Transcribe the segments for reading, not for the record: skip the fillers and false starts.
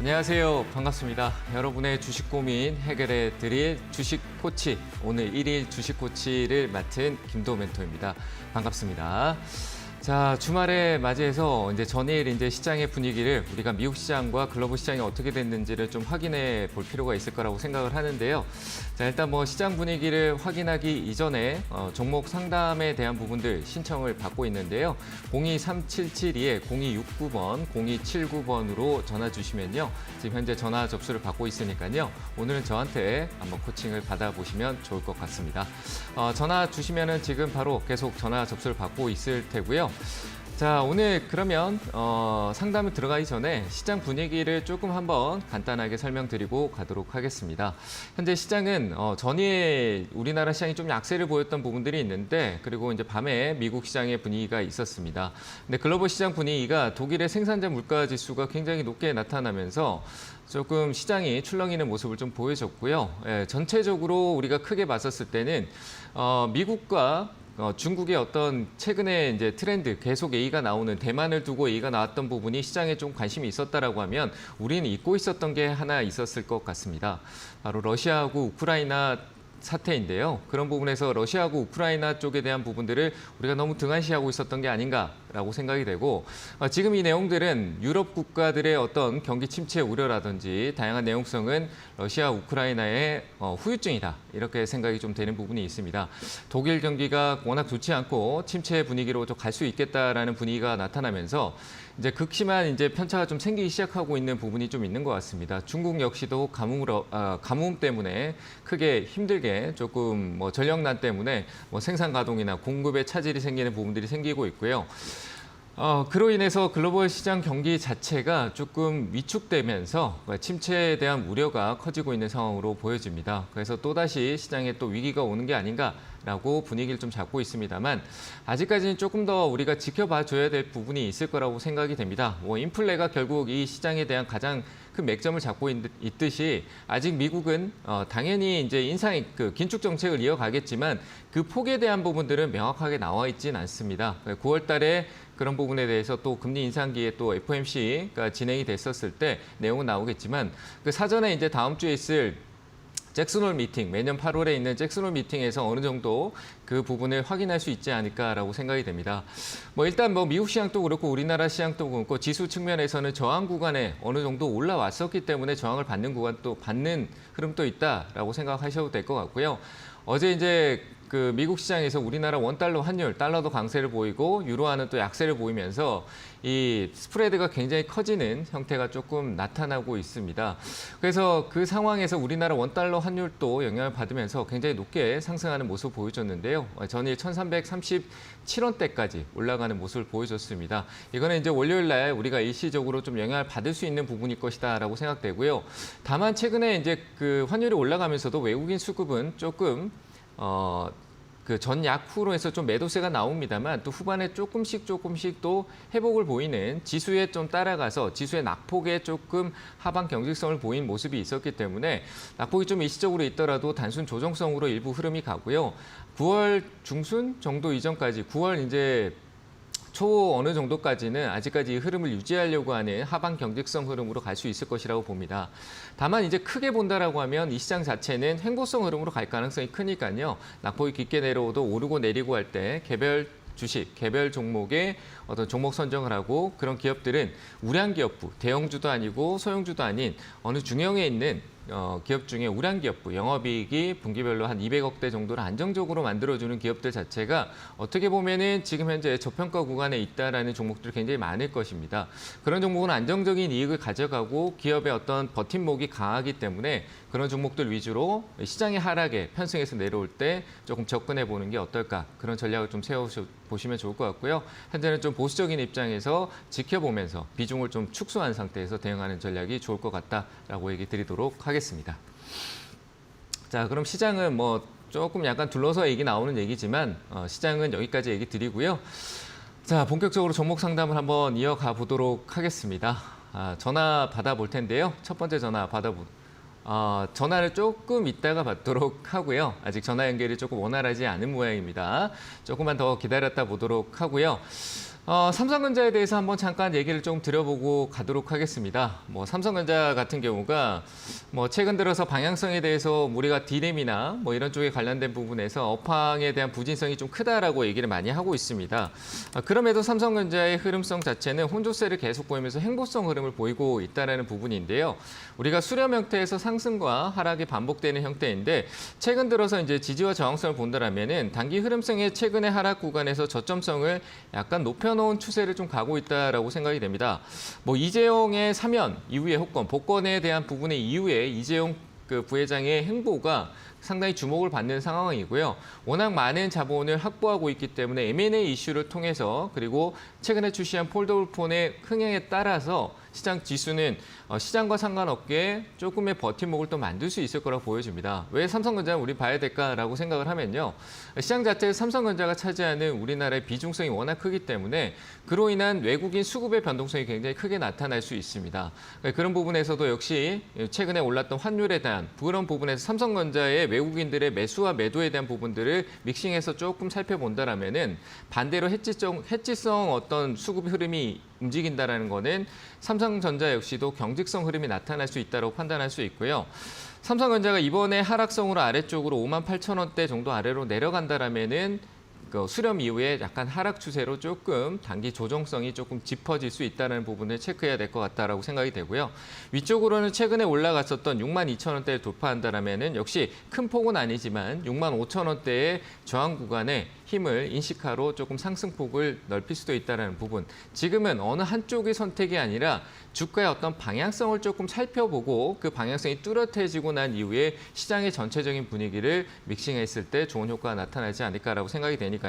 안녕하세요. 반갑습니다. 여러분의 주식 고민 해결해 드릴 주식 코치, 오늘 1일 주식 코치를 맡은 김도 멘토입니다. 반갑습니다. 자, 주말에 맞이해서 이제 전일 이제 시장의 분위기를 우리가 미국 시장과 글로벌 시장이 어떻게 됐는지를 좀 확인해 볼 필요가 있을 거라고 생각을 하는데요. 자, 일단 뭐 시장 분위기를 확인하기 이전에 종목 상담에 대한 부분들 신청을 받고 있는데요. 02377에 0269번, 0279번으로 전화 주시면요. 지금 현재 전화 접수를 받고 있으니까요. 오늘은 저한테 한번 코칭을 받아보시면 좋을 것 같습니다. 전화 주시면은 지금 바로 계속 전화 접수를 받고 있을 테고요. 자, 오늘 그러면 상담을 들어가기 전에 시장 분위기를 조금 한번 간단하게 설명드리고 가도록 하겠습니다. 현재 시장은 전일 우리나라 시장이 좀 약세를 보였던 부분들이 있는데, 그리고 이제 밤에 미국 시장의 분위기가 있었습니다. 근데 글로벌 시장 분위기가 독일의 생산자 물가 지수가 굉장히 높게 나타나면서 조금 시장이 출렁이는 모습을 좀 보여줬고요. 예, 전체적으로 우리가 크게 봤었을 때는 미국과 중국의 어떤 최근에 이제 트렌드, 계속 A가 나오는, 대만을 두고 A가 나왔던 부분이 시장에 좀 관심이 있었다라고 하면 우리는 잊고 있었던 게 하나 있었을 것 같습니다. 바로 러시아하고 우크라이나 사태인데요. 그런 부분에서 러시아하고 우크라이나 쪽에 대한 부분들을 우리가 너무 등한시하고 있었던 게 아닌가라고 생각이 되고, 지금 이 내용들은 유럽 국가들의 어떤 경기 침체 우려라든지 다양한 내용성은 러시아, 우크라이나의 후유증이다, 이렇게 생각이 좀 되는 부분이 있습니다. 독일 경기가 워낙 좋지 않고 침체 분위기로 좀 갈 수 있겠다라는 분위기가 나타나면서 이제 극심한 이제 편차가 좀 생기기 시작하고 있는 부분이 좀 있는 것 같습니다. 중국 역시도 가뭄 때문에 크게 힘들게 조금 뭐 전력난 때문에 뭐 생산 가동이나 공급에 차질이 생기는 부분들이 생기고 있고요. 그로 인해서 글로벌 시장 경기 자체가 조금 위축되면서 침체에 대한 우려가 커지고 있는 상황으로 보여집니다. 그래서 또다시 시장에 또 위기가 오는 게 아닌가라고 분위기를 좀 잡고 있습니다만, 아직까지는 조금 더 우리가 지켜봐 줘야 될 부분이 있을 거라고 생각이 됩니다. 뭐 인플레가 결국 이 시장에 대한 가장 큰 맥점을 잡고 있듯이 아직 미국은 당연히 이제 긴축 정책을 이어가겠지만 그 폭에 대한 부분들은 명확하게 나와 있지는 않습니다. 9월 달에 그런 부분에 대해서 또 금리 인상기에 또 FOMC가 진행이 됐었을 때 내용은 나오겠지만, 그 사전에 이제 다음 주에 있을 잭슨홀 미팅, 매년 8월에 있는 잭슨홀 미팅에서 어느 정도 그 부분을 확인할 수 있지 않을까라고 생각이 됩니다. 뭐 일단 뭐 미국 시장도 그렇고 우리나라 시장도 그렇고 지수 측면에서는 저항 구간에 어느 정도 올라왔었기 때문에 저항을 받는 흐름도 있다라고 생각하셔도 될 것 같고요. 어제 이제 그 미국 시장에서 우리나라 원달러 환율, 달러도 강세를 보이고 유로화는 또 약세를 보이면서 이 스프레드가 굉장히 커지는 형태가 조금 나타나고 있습니다. 그래서 그 상황에서 우리나라 원달러 환율도 영향을 받으면서 굉장히 높게 상승하는 모습을 보여줬는데요. 전일 1337원대까지 올라가는 모습을 보여줬습니다. 이거는 이제 월요일 날 우리가 일시적으로 좀 영향을 받을 수 있는 부분일 것이다라고 생각되고요. 다만 최근에 이제 그 환율이 올라가면서도 외국인 수급은 조금 그 전약 후로 해서 좀 매도세가 나옵니다만, 또 후반에 조금씩 또 회복을 보이는, 지수에 좀 따라가서 지수의 낙폭에 조금 하방 경직성을 보인 모습이 있었기 때문에 낙폭이 좀 일시적으로 있더라도 단순 조정성으로 일부 흐름이 가고요. 9월 중순 정도 이전까지 9월 이제 초 어느 정도까지는 아직까지 이 흐름을 유지하려고 하는 하방 경직성 흐름으로 갈 수 있을 것이라고 봅니다. 다만 이제 크게 본다라고 하면 이 시장 자체는 횡보성 흐름으로 갈 가능성이 크니까요. 낙폭이 깊게 내려오도 오르고 내리고 할 때 개별 주식, 개별 종목의 어떤 종목 선정을 하고, 그런 기업들은 우량 기업부, 대형주도 아니고 소형주도 아닌 어느 중형에 있는 기업 중에 우량 기업부, 영업이익이 분기별로 한 200억대 정도를 안정적으로 만들어주는 기업들 자체가 어떻게 보면은 지금 현재 저평가 구간에 있다라는 종목들이 굉장히 많을 것입니다. 그런 종목은 안정적인 이익을 가져가고 기업의 어떤 버팀목이 강하기 때문에 그런 종목들 위주로 시장의 하락에 편승해서 내려올 때 조금 접근해 보는 게 어떨까, 그런 전략을 좀 세워보시면 좋을 것 같고요. 현재는 좀 보수적인 입장에서 지켜보면서 비중을 좀 축소한 상태에서 대응하는 전략이 좋을 것 같다라고 얘기 드리도록 하겠습니다. 자, 그럼 시장은 뭐 조금 약간 둘러서 얘기 나오는 얘기지만 시장은 여기까지 얘기 드리고요. 자, 본격적으로 종목 상담을 한번 이어가 보도록 하겠습니다. 전화 받아볼 텐데요. 첫 번째 전화 전화를 조금 이따가 받도록 하고요. 아직 전화 연결이 조금 원활하지 않은 모양입니다. 조금만 더 기다렸다 보도록 하고요. 삼성전자에 대해서 한번 잠깐 얘기를 좀 드려보고 가도록 하겠습니다. 삼성전자 같은 경우가 최근 들어서 방향성에 대해서 우리가 D램이나 이런 쪽에 관련된 부분에서 업황에 대한 부진성이 좀 크다라고 얘기를 많이 하고 있습니다. 그럼에도 삼성전자의 흐름성 자체는 혼조세를 계속 보이면서 행보성 흐름을 보이고 있다는 부분인데요. 우리가 수렴 형태에서 상승과 하락이 반복되는 형태인데 최근 들어서 이제 지지와 저항성을 본다라면은 단기 흐름성의 최근의 하락 구간에서 저점성을 약간 높여놓은 추세를 좀 가고 있다라고 생각이 됩니다. 이재용의 사면 이후의 호권, 복권에 대한 부분의 이후에 이재용 그 부회장의 행보가 상당히 주목을 받는 상황이고요. 워낙 많은 자본을 확보하고 있기 때문에 M&A 이슈를 통해서 그리고 최근에 출시한 폴더블폰의 흥행에 따라서 시장 지수는 시장과 상관없게 조금의 버팀목을 또 만들 수 있을 거라고 보여집니다. 왜 삼성전자는 우리 봐야 될까라고 생각을 하면요. 시장 자체에 삼성전자가 차지하는 우리나라의 비중성이 워낙 크기 때문에 그로 인한 외국인 수급의 변동성이 굉장히 크게 나타날 수 있습니다. 그런 부분에서도 역시 최근에 올랐던 환율에 대한 그런 부분에서 삼성전자의 외국인들의 매수와 매도에 대한 부분들을 믹싱해서 조금 살펴본다라면은 반대로 해지성 어떤 수급 흐름이 움직인다라는 거는 삼성전자 역시도 경직성 흐름이 나타날 수 있다고 판단할 수 있고요. 삼성전자가 이번에 하락성으로 아래쪽으로 58,000원대 정도 아래로 내려간다라면은 수렴 이후에 약간 하락 추세로 조금 단기 조정성이 조금 짚어질 수 있다는 부분을 체크해야 될 것 같다라고 생각이 되고요. 위쪽으로는 최근에 올라갔었던 62,000원대를 돌파한다라면은 역시 큰 폭은 아니지만 65,000원대의 저항 구간에 힘을 인식하러 조금 상승폭을 넓힐 수도 있다는 부분. 지금은 어느 한쪽의 선택이 아니라 주가의 어떤 방향성을 조금 살펴보고 그 방향성이 뚜렷해지고 난 이후에 시장의 전체적인 분위기를 믹싱했을 때 좋은 효과가 나타나지 않을까라고 생각이 되니까요.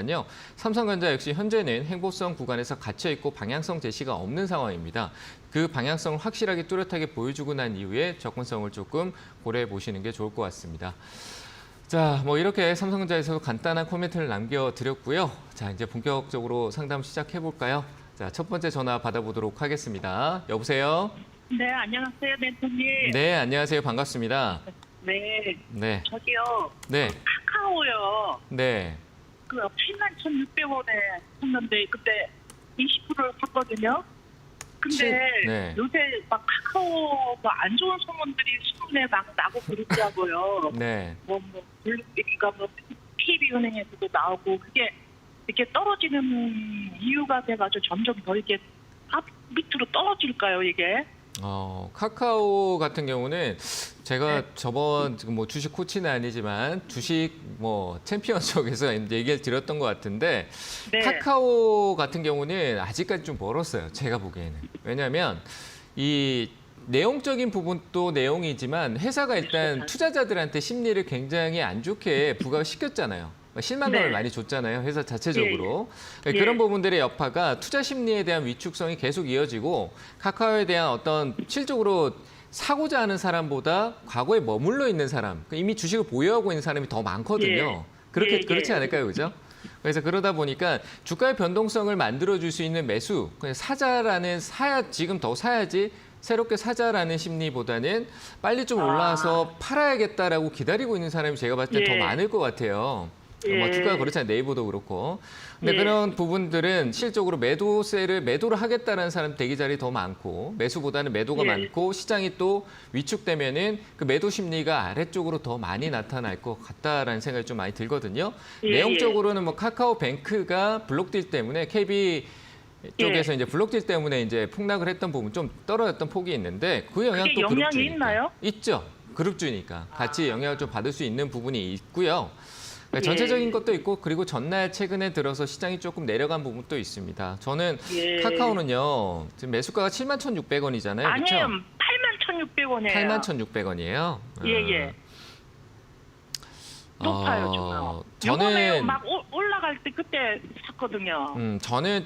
삼성전자 역시 현재는 행보성 구간에서 갇혀있고 방향성 제시가 없는 상황입니다. 그 방향성을 확실하게 뚜렷하게 보여주고 난 이후에 접근성을 조금 고려해 보시는 게 좋을 것 같습니다. 자, 이렇게 삼성전자에서 간단한 코멘트를 남겨드렸고요. 자, 이제 본격적으로 상담 시작해 볼까요? 자, 첫 번째 전화 받아보도록 하겠습니다. 여보세요? 네, 안녕하세요, 멘토님. 네, 안녕하세요. 반갑습니다. 네. 네. 저기요. 네. 카카오요. 네. 81,600원에 샀는데 그때 20%를 샀거든요. 근데 네. 요새 막 카카오가 안 좋은 소문들이 신문에 막 나고 그러더라고요. 네. 여기가 KB은행에서도 나오고 그게 이렇게 떨어지는 이유가 돼가지고 점점 더 이렇게 앞 밑으로 떨어질까요, 이게? 카카오 같은 경우는 제가 네. 저번 주식 코치는 아니지만 주식 챔피언 쪽에서 이제 얘기를 드렸던 것 같은데 네. 카카오 같은 경우는 아직까지 좀 멀었어요. 제가 보기에는. 왜냐하면 이 내용적인 부분도 내용이지만 회사가 일단 투자자들한테 심리를 굉장히 안 좋게 부각시켰잖아요. 실망감을 네. 많이 줬잖아요. 회사 자체적으로. 예. 그런 부분들의 여파가 투자 심리에 대한 위축성이 계속 이어지고 카카오에 대한 어떤 실적으로 사고자 하는 사람보다 과거에 머물러 있는 사람, 이미 주식을 보유하고 있는 사람이 더 많거든요. 그렇지 않을까요? 그죠? 그래서 그러다 보니까 주가의 변동성을 만들어줄 수 있는 매수, 그냥 지금 더 사야지, 새롭게 사자라는 심리보다는 빨리 좀 올라와서 팔아야겠다라고 기다리고 있는 사람이 제가 봤을 때 더 많을 것 같아요. 주가가 그렇잖아요. 네이버도 그렇고. 근데 그런 부분들은 실적으로 매도를 하겠다는 사람 대기 자리 더 많고 매수보다는 매도가 많고 시장이 또 위축되면은 그 매도 심리가 아래쪽으로 더 많이 나타날 것 같다라는 생각이 좀 많이 들거든요. 내용적으로는 카카오뱅크가 블록딜 때문에 KB 쪽에서 이제 블록딜 때문에 이제 폭락을 했던 부분 좀 떨어졌던 폭이 있는데 그 영향도 영향이 있나요? 있죠. 그룹주니까 같이 영향을 좀 받을 수 있는 부분이 있고요. 전체적인 것도 있고 그리고 전날 최근에 들어서 시장이 조금 내려간 부분도 있습니다. 저는 카카오는요. 지금 매수가가 71,600원이잖아요. 아니에요. 그렇죠? 81,600원이에요. 81,600원이에요. 예. 높아요, 지금. 저는 막 올라갈 때 그때 샀거든요. 저는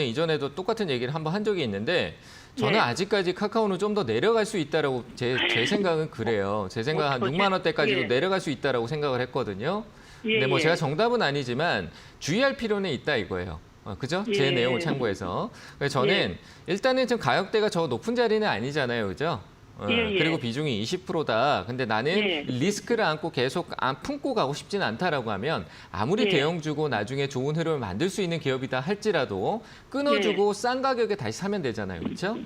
이전에도 똑같은 얘기를 한번 한 적이 있는데 저는 아직까지 카카오는 좀 더 내려갈 수 있다라고 제 생각은 그래요. 제 생각 한 6만 원대까지도 내려갈 수 있다라고 생각을 했거든요. 근데 제가 정답은 아니지만 주의할 필요는 있다 이거예요. 그죠? 제 내용을 참고해서. 그래서 저는 일단은 지금 가격대가 저 높은 자리는 아니잖아요. 그죠? 예. 그리고 비중이 20%다. 근데 나는 예. 리스크를 안고 계속 안 품고 가고 싶지는 않다라고 하면 아무리 예. 대형 주고 나중에 좋은 흐름을 만들 수 있는 기업이다 할지라도 끊어주고 싼 가격에 다시 사면 되잖아요. 그렇죠?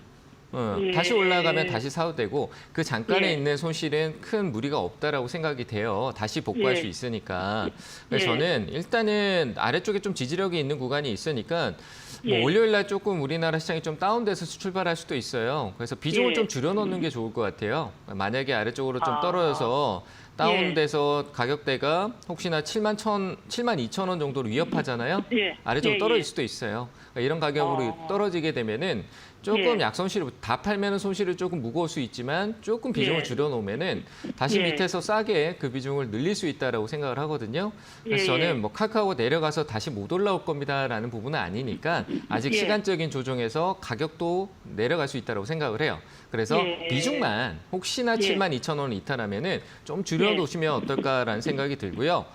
예. 다시 올라가면 다시 사도 되고 그 잠깐에 예. 있는 손실은 큰 무리가 없다라고 생각이 돼요. 다시 복구할 예. 수 있으니까. 그래서 예. 저는 일단은 아래쪽에 좀 지지력이 있는 구간이 있으니까 뭐 예. 월요일 날 조금 우리나라 시장이 좀 다운돼서 출발할 수도 있어요. 그래서 비중을 예. 좀 줄여놓는 게 좋을 것 같아요. 만약에 아래쪽으로 좀 떨어져서 다운돼서 가격대가 혹시나 7만 2천 원 정도로 위협하잖아요. 예. 아래쪽으로 예. 떨어질 수도 있어요. 그러니까 이런 가격으로 떨어지게 되면은 조금 예. 약손실을 다 팔면은 손실이 조금 무거울 수 있지만 조금 비중을 예. 줄여놓으면은 다시 예. 밑에서 싸게 그 비중을 늘릴 수 있다라고 생각을 하거든요. 그래서 예. 저는 뭐 카카오 내려가서 다시 못 올라올 겁니다라는 부분은 아니니까 아직 예. 시간적인 조정에서 가격도 내려갈 수 있다라고 생각을 해요. 그래서 예. 비중만 혹시나 예. 7만 2천 원을 이탈하면은 좀 줄여놓으시면 어떨까라는 생각이 들고요.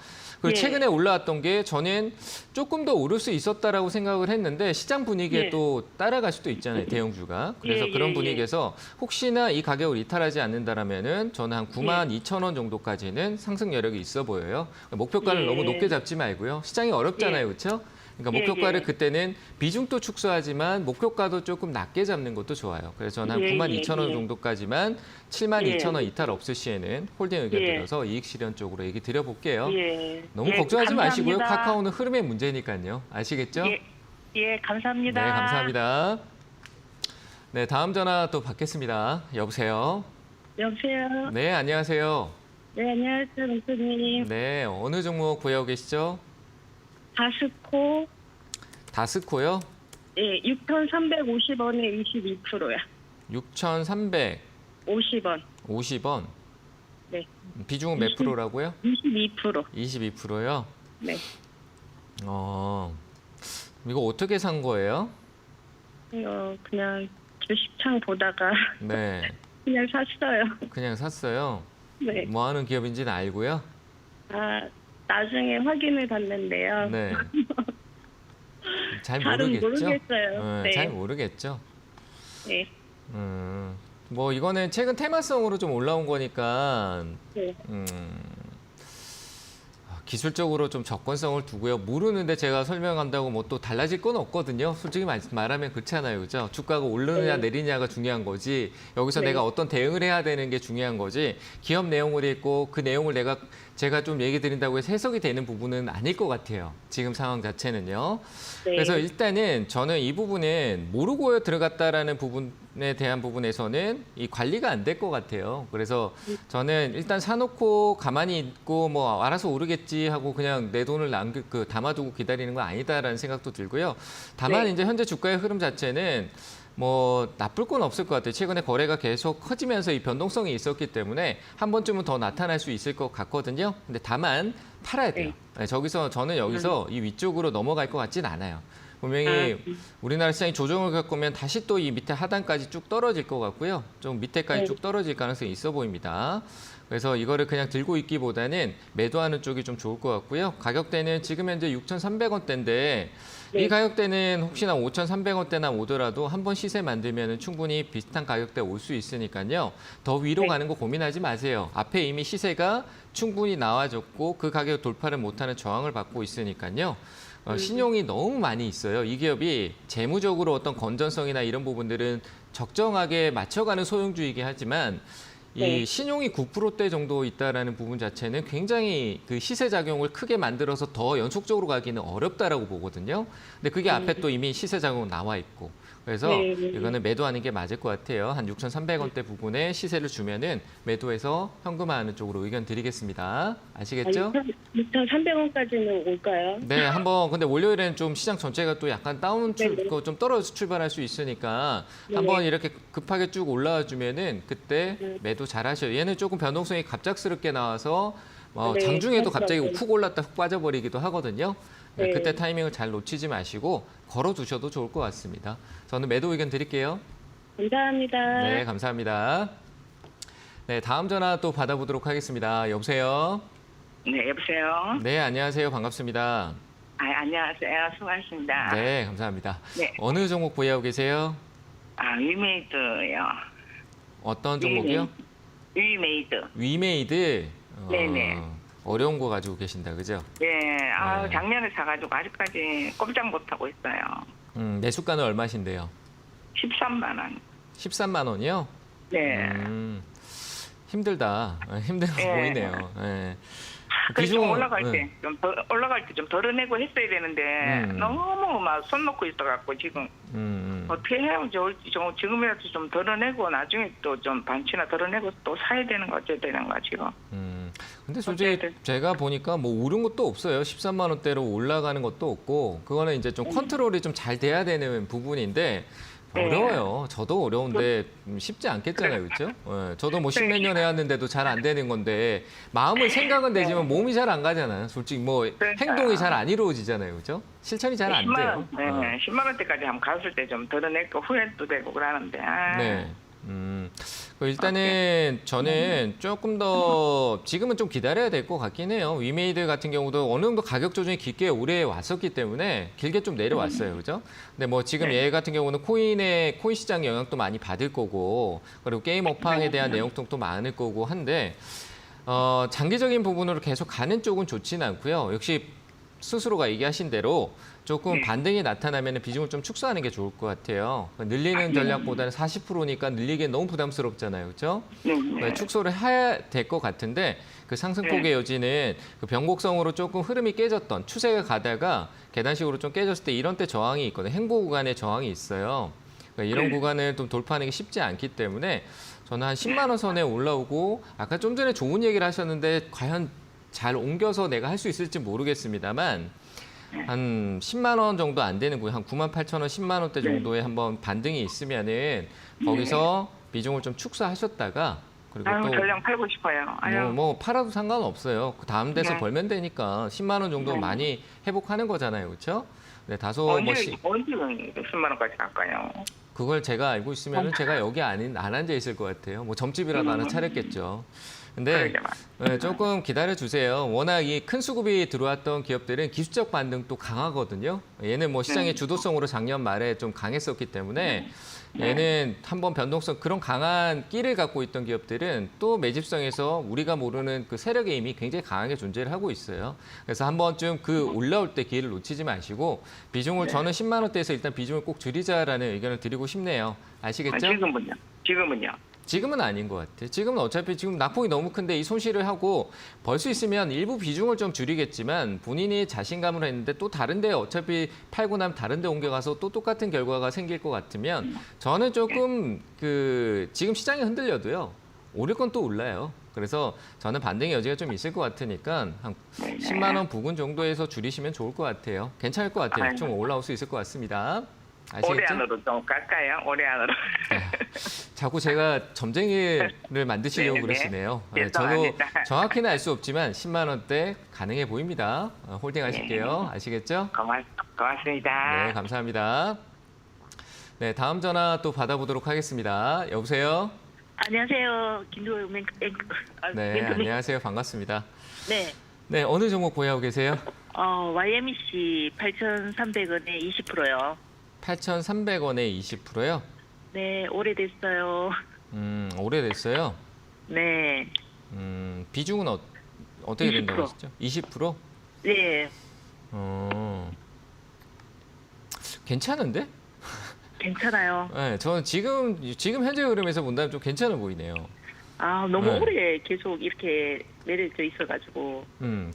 그리고 예. 최근에 올라왔던 게 저는 조금 더 오를 수 있었다라고 생각을 했는데 시장 분위기에 예. 또 따라갈 수도 있잖아요, 대형주가. 그래서 예, 그런 예, 분위기에서 혹시나 이 가격을 이탈하지 않는다라면은 저는 한 9만 예. 2천 원 정도까지는 상승 여력이 있어 보여요. 목표가를 예. 너무 높게 잡지 말고요. 시장이 어렵잖아요, 예. 그렇죠? 그러니까 예, 목표가를 예. 그때는 비중도 축소하지만 목표가도 조금 낮게 잡는 것도 좋아요. 그래서 저는 한 예, 9만 예, 2천 원 예. 정도까지만 7만 예. 2천 원 이탈 없을 시에는 홀딩 의견 예. 드려서 이익 실현 쪽으로 얘기 드려볼게요. 예. 너무 예, 걱정하지 마시고요. 감사합니다. 카카오는 흐름의 문제니까요. 아시겠죠? 예. 예, 감사합니다. 네, 감사합니다. 네, 다음 전화 또 받겠습니다. 여보세요? 여보세요. 네, 안녕하세요. 네, 안녕하세요, 선생님. 네, 어느 종목 구해오고 계시죠? 다스코, 다스코요? 예, 6,350원에 22%야. 6,350원. 50원. 네. 비중은 몇 프로라고요? 22%. 22%요? 네. 이거 어떻게 산 거예요? 그냥 주식창 보다가 네, 그냥 샀어요. 그냥 샀어요. 네. 뭐 하는 기업인지는 알고요? 아, 나중에 확인을 받는데요. 네. 잘 잘은 모르겠죠? 모르겠어요. 네. 잘 모르겠죠? 네. 뭐 이거는 최근 테마성으로 좀 올라온 거니까 네. 기술적으로 좀 접근성을 두고요. 모르는데 제가 설명한다고 뭐 또 달라질 건 없거든요. 솔직히 말하면 그렇잖아요. 그죠? 주가가 오르느냐 네. 내리냐가 중요한 거지. 여기서 네. 내가 어떤 대응을 해야 되는 게 중요한 거지. 기업 내용을 읽고 그 내용을 제가 좀 얘기 드린다고 해서 해석이 되는 부분은 아닐 것 같아요. 지금 상황 자체는요. 네. 그래서 일단은 저는 이 부분은 모르고 들어갔다라는 부분에 대한 부분에서는 이 관리가 안 될 것 같아요. 그래서 저는 일단 사놓고 가만히 있고 뭐 알아서 오르겠지 하고 그냥 내 돈을 담아두고 기다리는 건 아니다라는 생각도 들고요. 다만 네. 이제 현재 주가의 흐름 자체는 뭐 나쁠 건 없을 것 같아요. 최근에 거래가 계속 커지면서 이 변동성이 있었기 때문에 한 번쯤은 더 나타날 수 있을 것 같거든요. 근데 다만 팔아야 돼요. 네, 저는 여기서 이 위쪽으로 넘어갈 것 같진 않아요. 분명히 우리나라 시장이 조정을 겪으면 다시 또 이 밑에 하단까지 쭉 떨어질 것 같고요. 좀 밑에까지 네. 쭉 떨어질 가능성이 있어 보입니다. 그래서 이거를 그냥 들고 있기보다는 매도하는 쪽이 좀 좋을 것 같고요. 가격대는 지금 현재 6,300원대인데 네. 이 가격대는 혹시나 5,300원대나 오더라도 한번 시세 만들면 충분히 비슷한 가격대 올 수 있으니까요. 더 위로 네. 가는 거 고민하지 마세요. 앞에 이미 시세가 충분히 나와줬고 그 가격 돌파를 못하는 저항을 받고 있으니까요. 신용이 너무 많이 있어요. 이 기업이 재무적으로 어떤 건전성이나 이런 부분들은 적정하게 맞춰가는 소형주이긴 하지만 네. 이 신용이 9%대 정도 있다라는 부분 자체는 굉장히 그 시세 작용을 크게 만들어서 더 연속적으로 가기는 어렵다라고 보거든요. 근데 그게 앞에 또 이미 시세 작용 나와 있고. 그래서 네. 이거는 매도하는 게 맞을 것 같아요. 한 6,300원대 부분에 시세를 주면은 매도해서 현금화하는 쪽으로 의견 드리겠습니다. 아시겠죠? 6,300원까지는 올까요? 네, 한번 근데 월요일에는 좀 시장 전체가 또 약간 네네. 좀 떨어져서 출발할 수 있으니까 네네. 한번 이렇게 급하게 쭉 올라와 주면은 그때 네. 매도 잘하셔요. 얘는 조금 변동성이 갑작스럽게 나와서 네, 장중에도 갑자기 맞아요. 훅 올랐다 훅 빠져버리기도 하거든요. 네, 네. 그때 타이밍을 잘 놓치지 마시고 걸어두셔도 좋을 것 같습니다. 저는 매도 의견 드릴게요. 감사합니다. 네, 감사합니다. 네, 다음 전화 또 받아보도록 하겠습니다. 여보세요? 네, 여보세요. 네, 안녕하세요. 반갑습니다. 안녕하세요. 수고하셨습니다. 네, 감사합니다. 네. 어느 종목 보유하고 계세요? 위메이드요. 어떤 종목이요? 위메이드. 위메이드. 네네. 어려운 거 가지고 계신다, 그죠? 네. 네. 작년에 사가지고 아직까지 꼼짝 못 하고 있어요. 매수가는 얼마신데요? 13만 원. 13만 원이요? 네. 힘들다. 힘들어 네. 보이네요. 네. 그래서 좀 비중은- 올라갈 네. 때, 올라갈 때 좀 덜어내고 했어야 되는데, 너무 막 손 놓고 있어갖고, 지금. 어떻게 해야 좋을지, 지금이라도 좀 덜어내고, 나중에 또 좀 반치나 덜어내고 또 사야 되는 거, 어째야 되는 거, 지금. 근데 솔직히 어쨌든. 제가 보니까 뭐 오른 것도 없어요. 13만 원대로 올라가는 것도 없고 그거는 이제 좀 컨트롤이 좀 잘 돼야 되는 부분인데 네. 어려워요. 저도 어려운데 쉽지 않겠잖아요, 그렇죠? 예, 저도 뭐 십몇 년 해왔는데도 잘 안 되는 건데 마음은 생각은 되지만 몸이 잘 안 가잖아요. 솔직히 뭐 그러니까. 행동이 잘 안 이루어지잖아요, 그렇죠? 실천이 잘 안 10만 돼요. 원, 네, 10만 원대까지 한번 갔을 때 좀 덜어내고 후회도 되고 그러는데. 네. 일단은 저는 조금 더 지금은 좀 기다려야 될 것 같긴 해요. 위메이드 같은 경우도 어느 정도 가격 조정이 깊게 오래 왔었기 때문에 길게 좀 내려왔어요. 그죠? 근데 뭐 지금 얘 같은 경우는 코인 시장 영향도 많이 받을 거고 그리고 게임 업황에 대한 내용도 또 많을 거고 한데 장기적인 부분으로 계속 가는 쪽은 좋지는 않고요. 역시 스스로가 얘기하신 대로 조금 반등이 나타나면 비중을 좀 축소하는 게 좋을 것 같아요. 늘리는 전략보다는 40%니까 늘리기엔 너무 부담스럽잖아요. 그렇죠? 네. 축소를 해야 될 것 같은데 그 상승폭의 여지는 그 변곡성으로 조금 흐름이 깨졌던 추세가 가다가 계단식으로 좀 깨졌을 때 이런 때 저항이 있거든요. 행보 구간에 저항이 있어요. 그러니까 이런 구간을 좀 돌파하는 게 쉽지 않기 때문에 저는 한 10만 원 선에 올라오고 아까 좀 전에 좋은 얘기를 하셨는데 과연 잘 옮겨서 내가 할 수 있을지 모르겠습니다만 한 10만 원 정도 안 되는 구간, 한 9만 8천 원, 10만 원대 정도에 한번 반등이 있으면은 거기서 비중을 좀 축소하셨다가 그리고 또 전량 팔고 싶어요. 뭐 팔아도 상관없어요. 그 다음 데서 네. 벌면 되니까 10만 원 정도 많이 회복하는 거잖아요, 그렇죠? 네, 다소 언제 뭐 10만 원까지 갈까요? 그걸 제가 알고 있으면은 제가 여기 안 앉아 있을 것 같아요. 뭐 점집이라도 하나 차렸겠죠. 근데 네, 조금 기다려 주세요. 워낙 이 큰 수급이 들어왔던 기업들은 기술적 반등도 강하거든요. 얘는 뭐 시장의 주도성으로 작년 말에 좀 강했었기 때문에 얘는 한번 변동성 그런 강한 끼를 갖고 있던 기업들은 또 매집성에서 우리가 모르는 그 세력의 힘이 굉장히 강하게 존재를 하고 있어요. 그래서 한 번쯤 그 올라올 때 기회를 놓치지 마시고 비중을 저는 10만 원대에서 일단 비중을 꼭 줄이자라는 의견을 드리고 싶네요. 아시겠죠? 지금은요? 지금은 아닌 것 같아요. 지금은 어차피 지금 낙폭이 너무 큰데 이 손실을 하고 벌 수 있으면 일부 비중을 좀 줄이겠지만 본인이 자신감으로 했는데 또 다른 데 어차피 팔고 나면 다른 데 옮겨가서 또 똑같은 결과가 생길 것 같으면 저는 조금 지금 시장이 흔들려도요. 오를 건 또 올라요. 그래서 저는 반등의 여지가 좀 있을 것 같으니까 한 10만 원 부근 정도에서 줄이시면 좋을 것 같아요. 괜찮을 것 같아요. 좀 올라올 수 있을 것 같습니다. 아시겠죠? 올해 안으로 좀 갈까요? 올해 안으로. 자꾸 제가 점쟁이를 만드시려고 네네. 그러시네요. 저도 죄송합니다. 정확히는 알 수 없지만 10만 원대 가능해 보입니다. 홀딩 하실게요. 아시겠죠? 고맙습니다. 네, 감사합니다. 네, 다음 전화 또 받아보도록 하겠습니다. 여보세요? 안녕하세요. 김도영 앵커. 네, 안녕하세요. 반갑습니다. 네. 네, 어느 종목 보유하고 계세요? YMC 8,300원에 20%요. 8,300원에 20%요? 네, 오래됐어요. 오래됐어요. 네. 비중은 어떻게 20%. 된다고 하시죠? 20%? 네. 괜찮은데? 괜찮아요. 네, 저는 지금 현재 흐름에서 본다면 좀 괜찮아 보이네요. 너무 네. 오래 계속 이렇게 내려져 있어가지고.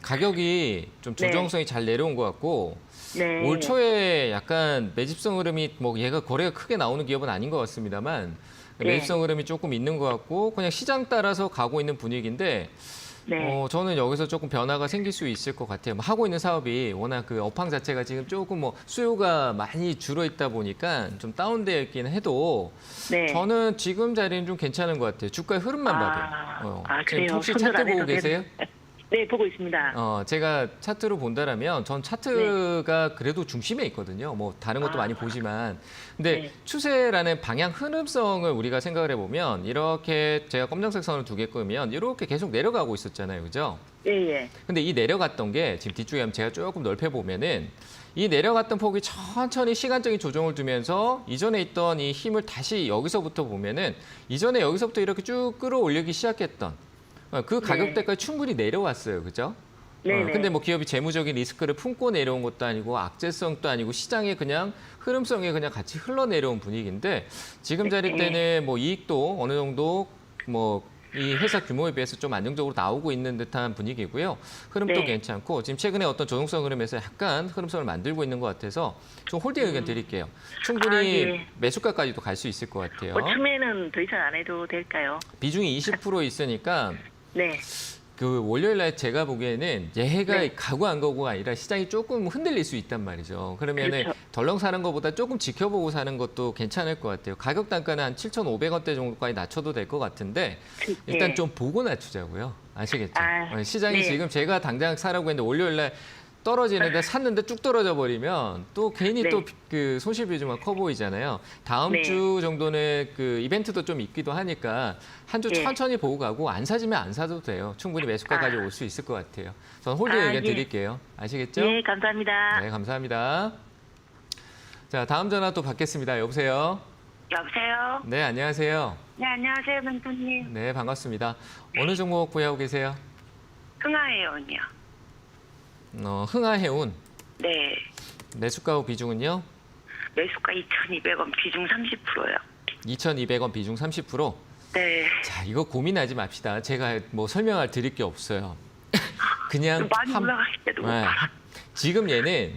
가격이 좀 조정성이 잘 내려온 것 같고 네. 올 초에 약간 매집성 흐름이 뭐 얘가 거래가 크게 나오는 기업은 아닌 것 같습니다만 네. 매집성 흐름이 조금 있는 것 같고 그냥 시장 따라서 가고 있는 분위기인데 네. 저는 여기서 조금 변화가 생길 수 있을 것 같아요. 뭐 하고 있는 사업이 워낙 그 업황 자체가 지금 조금 뭐 수요가 많이 줄어 있다 보니까 좀 다운되어 있긴 해도 네. 저는 지금 자리는 좀 괜찮은 것 같아요. 주가의 흐름만 봐도. 지금 그래요. 혹시 손절 차트 안 보고 해도 계세요? 네, 보고 있습니다. 제가 차트로 본다라면 전 차트가 그래도 중심에 있거든요. 뭐 다른 것도 많이 보지만. 근데 네. 추세라는 방향 흐름성을 우리가 생각을 해보면 이렇게 제가 검정색 선을 두 개 끄면 이렇게 계속 내려가고 있었잖아요. 그죠? 예, 예. 근데 이 내려갔던 게 지금 뒤쪽에 한번 제가 조금 넓혀보면은 이 내려갔던 폭이 천천히 시간적인 조정을 두면서 이전에 있던 이 힘을 다시 여기서부터 보면은 이전에 여기서부터 이렇게 쭉 끌어올리기 시작했던 그 가격대까지 충분히 내려왔어요. 그죠? 네네. 근데 뭐 기업이 재무적인 리스크를 품고 내려온 것도 아니고 악재성도 아니고 시장의 그냥 흐름성에 그냥 같이 흘러내려온 분위기인데 지금 자리 때는 뭐 이익도 어느 정도 뭐 이 회사 규모에 비해서 좀 안정적으로 나오고 있는 듯한 분위기고요. 흐름도 네. 괜찮고 지금 최근에 어떤 조정성 흐름에서 약간 흐름성을 만들고 있는 것 같아서 좀 홀딩 의견 드릴게요. 충분히 예. 매수가까지도 갈 수 있을 것 같아요. 처음에는 더 이상 안 해도 될까요? 비중이 20% 있으니까 네. 그 월요일 날 제가 보기에는 얘가 네. 가고 안 가고가 아니라 시장이 조금 흔들릴 수 있단 말이죠. 그러면은 그렇죠. 덜렁 사는 것보다 조금 지켜보고 사는 것도 괜찮을 것 같아요. 가격 단가는 한 7,500원대 정도까지 낮춰도 될 것 같은데 일단 네. 좀 보고 낮추자고요. 아시겠죠? 시장이 네. 지금 제가 당장 사라고 했는데 월요일 날 떨어지는데 샀는데 쭉 떨어져 버리면 또 괜히 네. 또 그 손실 비중이 커 보이잖아요. 다음 네. 주 정도는 그 이벤트도 좀 있기도 하니까 한 주 예. 천천히 보고 가고 안 사지면 안 사도 돼요. 충분히 매수가까지 올 수 있을 것 같아요. 저는 홀딩 의견 예. 드릴게요. 아시겠죠? 네, 감사합니다. 네, 감사합니다. 자, 다음 전화 또 받겠습니다. 여보세요? 여보세요? 네, 안녕하세요. 네, 안녕하세요, 멘토님. 네, 반갑습니다. 어느 종목 구매하고 계세요? 흥하해요요. 흥하해운. 네. 매수가 비중은요? 매수가 2,200원, 비중 30%요. 2,200원 비중 30%. 네. 자, 이거 고민하지 맙시다. 제가 뭐 설명할 드릴 게 없어요. 그냥 많이 올라갈 때도 못 네. 팔아. 지금 얘는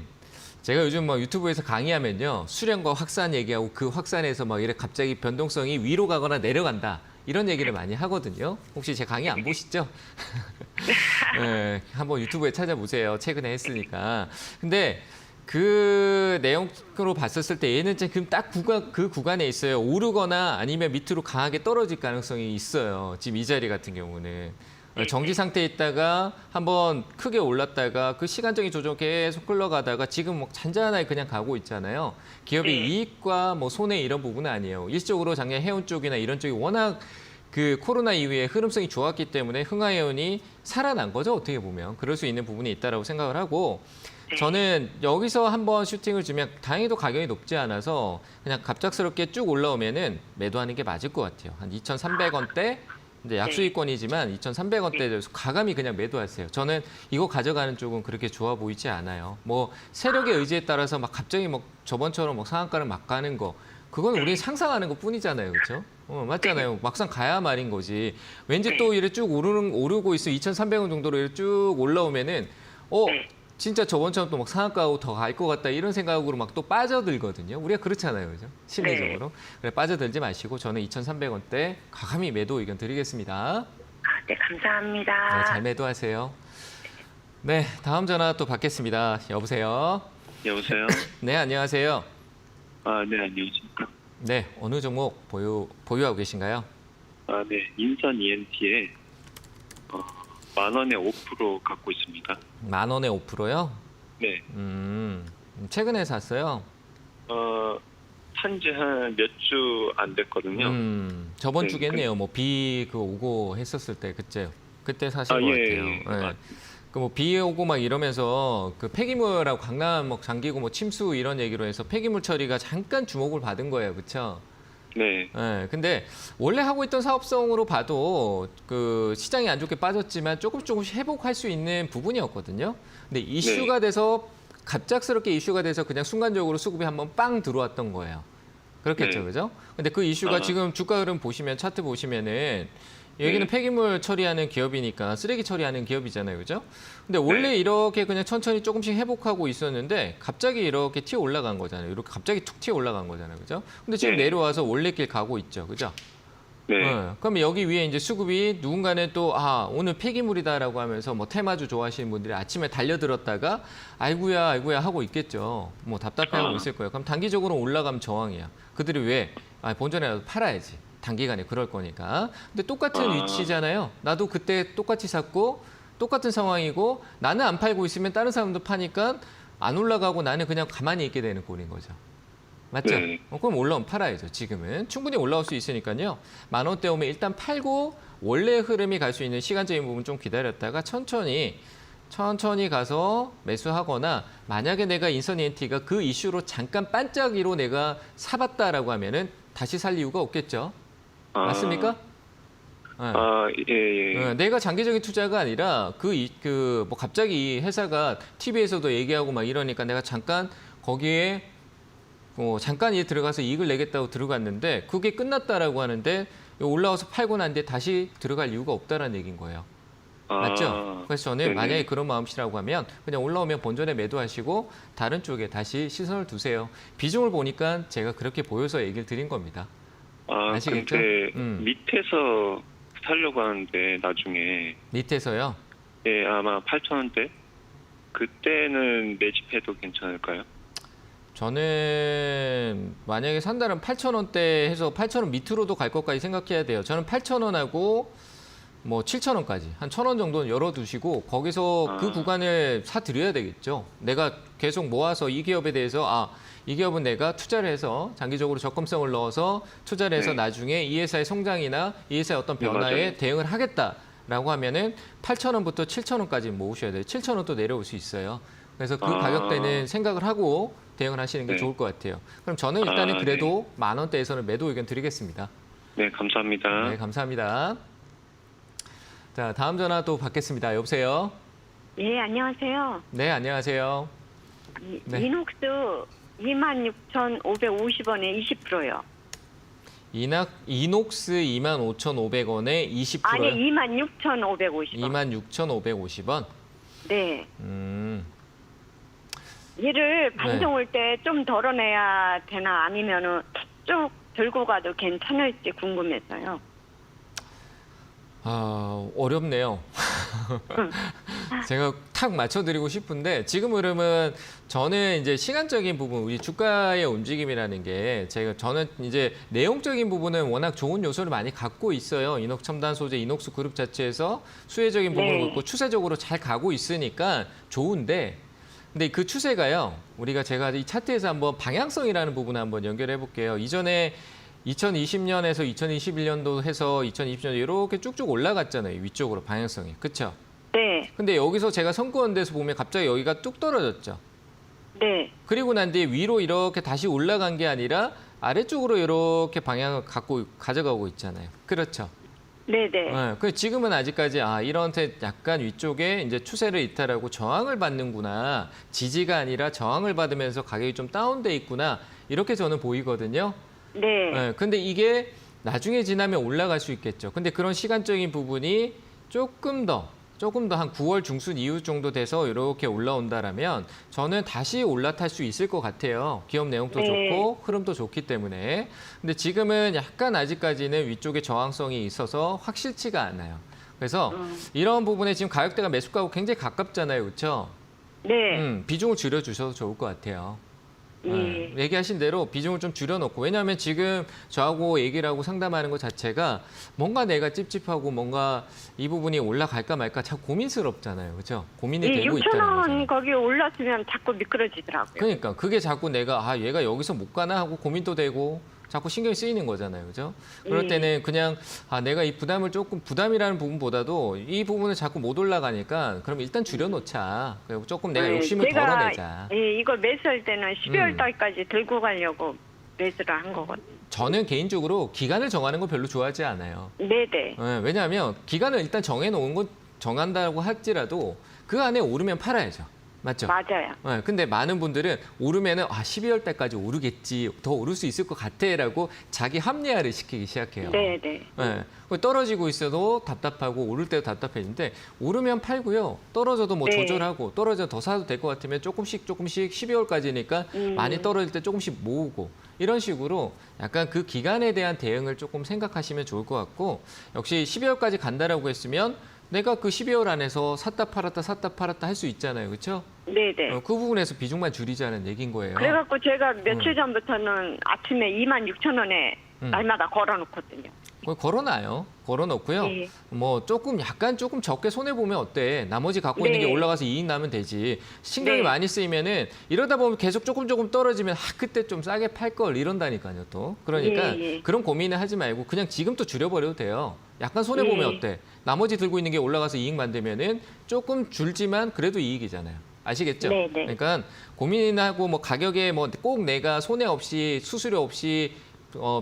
제가 요즘 뭐 유튜브에서 강의하면요. 수렴과 확산 얘기하고 그 확산에서 막 이래 갑자기 변동성이 위로 가거나 내려간다. 이런 얘기를 많이 하거든요. 혹시 제 강의 안 보시죠? 네, 한번 유튜브에 찾아보세요. 최근에 했으니까. 근데 그 내용으로 봤었을 때 얘는 지금 딱 그 구간에 있어요. 오르거나 아니면 밑으로 강하게 떨어질 가능성이 있어요. 지금 이 자리 같은 경우는. 정지 상태에 있다가 한번 크게 올랐다가 그 시간적인 조정 계속 흘러가다가 지금 뭐 잔잔하게 그냥 가고 있잖아요. 기업의 네. 이익과 뭐 손해 이런 부분은 아니에요. 일시적으로 작년 해운 쪽이나 이런 쪽이 워낙 그 코로나 이후에 흐름성이 좋았기 때문에 흥하해운이 살아난 거죠. 어떻게 보면. 그럴 수 있는 부분이 있다라고 생각을 하고 저는 여기서 한번 슈팅을 주면 다행히도 가격이 높지 않아서 그냥 갑작스럽게 쭉 올라오면은 매도하는 게 맞을 것 같아요. 한 2,300원대 이제 약수익권이지만 2,300원대에서 과감히 그냥 매도하세요. 저는 이거 가져가는 쪽은 그렇게 좋아 보이지 않아요. 뭐 세력의 의지에 따라서 막 갑자기 막 저번처럼 막 상한가를 막 가는 거 그건 우리 상상하는 것 뿐이잖아요, 그렇죠? 맞잖아요. 막상 가야 말인 거지. 왠지 또 이래 쭉 오르고 있어 2,300원 정도로 이래 쭉 올라오면은 진짜 저번처럼 또 막 상한가하고 더 갈 것 같다 이런 생각으로 막 또 빠져들거든요. 우리가 그렇잖아요, 그죠? 심리적으로. 그래 빠져들지 마시고 저는 2,300원대 과감히 매도 의견 드리겠습니다. 네, 감사합니다. 네, 잘 매도하세요. 네, 다음 전화 또 받겠습니다. 여보세요? 여보세요? 네, 안녕하세요. 아, 네, 안녕하십니까. 네, 어느 종목 보유하고 계신가요? 아, 네, 인선 ENT에 10,000원에 5% 갖고 있습니다. 10,000원에 5%요? 네, 최근에 샀어요? 산지 한 몇 주 안 됐거든요. 저번 네, 주겠네요. 뭐 비 그 오고 했었을 때 그때 사신 것 예, 같아요. 예. 그 뭐 비 오고 막 이러면서 그 폐기물하고 강남 뭐 잠기고 뭐 침수 이런 얘기로 해서 폐기물 처리가 잠깐 주목을 받은 거예요, 그렇죠? 네, 네, 근데 원래 하고 있던 사업성으로 봐도 그 시장이 안 좋게 빠졌지만 조금씩 회복할 수 있는 부분이었거든요. 근데 이슈가 돼서 갑작스럽게 이슈가 돼서 그냥 순간적으로 수급이 한번 빵 들어왔던 거예요. 그렇겠죠, 네. 그죠? 근데 그 이슈가 지금 주가 흐름 보시면 차트 보시면은 여기는 폐기물 처리하는 기업이니까 쓰레기 처리하는 기업이잖아요, 그죠? 근데 원래 이렇게 그냥 천천히 조금씩 회복하고 있었는데 갑자기 이렇게 튀어 올라간 거잖아요. 이렇게 갑자기 툭 튀어 올라간 거잖아요, 그죠? 근데 지금 네. 내려와서 원래길 가고 있죠, 그죠? 네, 그럼 여기 위에 이제 수급이 누군가는 또 오늘 폐기물이다라고 하면서 뭐 테마주 좋아하시는 분들이 아침에 달려들었다가 아이고야 하고 있겠죠. 뭐 답답해하고 있을 거예요. 그럼 단기적으로 올라가면 저항이야. 그들이 왜 본전에라도 팔아야지. 단기간에 그럴 거니까. 근데 똑같은 위치잖아요. 나도 그때 똑같이 샀고 똑같은 상황이고 나는 안 팔고 있으면 다른 사람도 파니까 안 올라가고 나는 그냥 가만히 있게 되는 꼴인 거죠. 맞죠? 네. 그럼 올라오면 팔아야죠. 지금은 충분히 올라올 수 있으니까요. 10,000원대 오면 일단 팔고 원래 흐름이 갈 수 있는 시간적인 부분 좀 기다렸다가 천천히 가서 매수하거나 만약에 내가 인선 ENT가 그 이슈로 잠깐 반짝이로 내가 사봤다라고 하면은 다시 살 이유가 없겠죠. 맞습니까? 네. 예. 내가 장기적인 투자가 아니라 뭐 갑자기 이 회사가 TV에서도 얘기하고 막 이러니까 내가 잠깐 거기에 잠깐 들어가서 이익을 내겠다고 들어갔는데 그게 끝났다라고 하는데 올라와서 팔고 난 뒤에 다시 들어갈 이유가 없다라는 얘기인 거예요. 맞죠? 그래서 저는 네네. 만약에 그런 마음이시라고 하면 그냥 올라오면 본전에 매도하시고 다른 쪽에 다시 시선을 두세요. 비중을 보니까 제가 그렇게 보여서 얘기를 드린 겁니다. 아시겠죠? 근데 밑에서 살려고 하는데 나중에 밑에서요. 예, 아마 8,000원대 그때는 매집해도 괜찮을까요? 저는 만약에 산다면 8,000원대 해서 8,000원 밑으로도 갈 것까지 생각해야 돼요. 저는 8,000원하고 뭐 7,000원까지 한 1,000원 정도는 열어두시고 거기서 그 구간을 사드려야 되겠죠. 내가 계속 모아서 이 기업에 대해서 이 기업은 내가 투자를 해서 장기적으로 적금성을 넣어서 투자를 해서 네. 나중에 이 회사의 성장이나 이 회사의 어떤 변화에 맞아요. 대응을 하겠다라고 하면은 8,000원부터 7,000원까지 모으셔야 돼요. 7,000원도 내려올 수 있어요. 그래서 그 가격대는 생각을 하고 대응을 하시는 게 네. 좋을 것 같아요. 그럼 저는 일단은 그래도 10,000원대에서는 매도 의견 드리겠습니다. 네, 감사합니다. 네, 감사합니다. 자, 다음 전화 또 받겠습니다. 여보세요? 예, 안녕하세요. 네, 안녕하세요. 네. 이녹스 26,550원에 20%요. 이녹스 25,500원에 20%요? 아니, 26,550원. 26,550원? 네. 네. 얘를 반등 올 때 좀 덜어내야 되나 아니면은 쭉 들고 가도 괜찮을지 궁금해서요. 어렵네요. 제가 탁 맞춰드리고 싶은데 지금 흐름은 저는 이제 시간적인 부분, 우리 주가의 움직임이라는 게 저는 이제 내용적인 부분은 워낙 좋은 요소를 많이 갖고 있어요. 이녹 첨단 소재, 이녹스 그룹 자체에서 수혜적인 부분을 네. 갖고 추세적으로 잘 가고 있으니까 좋은데 근데 그 추세가요. 제가 이 차트에서 한번 방향성이라는 부분을 한번 연결해 볼게요. 이전에 2020년에서 2021년도 해서 2020년 이렇게 쭉쭉 올라갔잖아요. 위쪽으로 방향성이. 그렇죠? 네. 근데 여기서 제가 선거원대에서 보면 갑자기 여기가 뚝 떨어졌죠. 네. 그리고 난 뒤에 위로 이렇게 다시 올라간 게 아니라 아래쪽으로 이렇게 방향을 가져가고 있잖아요. 그렇죠? 네, 네. 그 지금은 아직까지 이런 약간 위쪽에 이제 추세를 이탈하고 저항을 받는구나. 지지가 아니라 저항을 받으면서 가격이 좀 다운돼 있구나. 이렇게 저는 보이거든요. 네. 근데 이게 나중에 지나면 올라갈 수 있겠죠. 근데 그런 시간적인 부분이 조금 더 한 9월 중순 이후 정도 돼서 이렇게 올라온다라면 저는 다시 올라탈 수 있을 것 같아요. 기업 내용도 네. 좋고 흐름도 좋기 때문에. 근데 지금은 약간 아직까지는 위쪽에 저항성이 있어서 확실치가 않아요. 그래서 이런 부분에 지금 가격대가 매수가하고 굉장히 가깝잖아요. 그렇죠? 네. 비중을 줄여주셔도 좋을 것 같아요. 예. 얘기하신 대로 비중을 좀 줄여놓고 왜냐하면 지금 저하고 얘기를 하고 상담하는 것 자체가 뭔가 내가 찝찝하고 뭔가 이 부분이 올라갈까 말까 자꾸 고민스럽잖아요. 그렇죠? 고민이 되고 있다는 6,000원 거잖아요. 거기 올랐으면 자꾸 미끄러지더라고요. 그러니까 그게 자꾸 내가 얘가 여기서 못 가나 하고 고민도 되고 자꾸 신경이 쓰이는 거잖아요. 그죠? 그럴 때는 그냥 내가 이 부담이라는 부분보다도 이 부분을 자꾸 못 올라가니까 그럼 일단 줄여놓자. 그리고 조금 내가 욕심을 덜어내자. 이걸 매수할 때는 12월 달까지 들고 가려고 매수를 한 거거든요. 저는 개인적으로 기간을 정하는 거 별로 좋아하지 않아요. 네네. 왜냐하면 기간을 일단 정한다고 할지라도 그 안에 오르면 팔아야죠. 맞죠? 맞아요. 근데 많은 분들은 오르면은 12월 달까지 오르겠지, 더 오를 수 있을 것 같아라고 자기 합리화를 시키기 시작해요. 네네. 떨어지고 있어도 답답하고 오를 때도 답답해지는데 오르면 팔고요. 떨어져도 뭐 네. 조절하고 떨어져 더 사도 될 것 같으면 조금씩 12월까지니까 많이 떨어질 때 조금씩 모으고 이런 식으로 약간 그 기간에 대한 대응을 조금 생각하시면 좋을 것 같고 역시 12월까지 간다라고 했으면 내가 그 12월 안에서 샀다 팔았다 할 수 있잖아요. 그렇죠? 네네. 그 부분에서 비중만 줄이자는 얘기인 거예요. 그래갖고 제가 며칠 전부터는 아침에 26,000원에 날마다 걸어놓거든요. 그걸 걸어놔요. 걸어놓고요. 네. 뭐 약간 조금 적게 손해 보면 어때? 나머지 갖고 있는 게 네. 올라가서 이익 나면 되지. 신경이 네. 많이 쓰이면은 이러다 보면 계속 조금 떨어지면 그때 좀 싸게 팔 걸 이런다니까요. 또 그러니까 예, 예. 그런 고민을 하지 말고 그냥 지금 또 줄여버려도 돼요. 약간 손해 보면 예. 어때? 나머지 들고 있는 게 올라가서 이익 만들면은 조금 줄지만 그래도 이익이잖아요. 아시겠죠? 네, 네. 그러니까 고민하고 뭐 가격에 뭐 꼭 내가 손해 없이 수수료 없이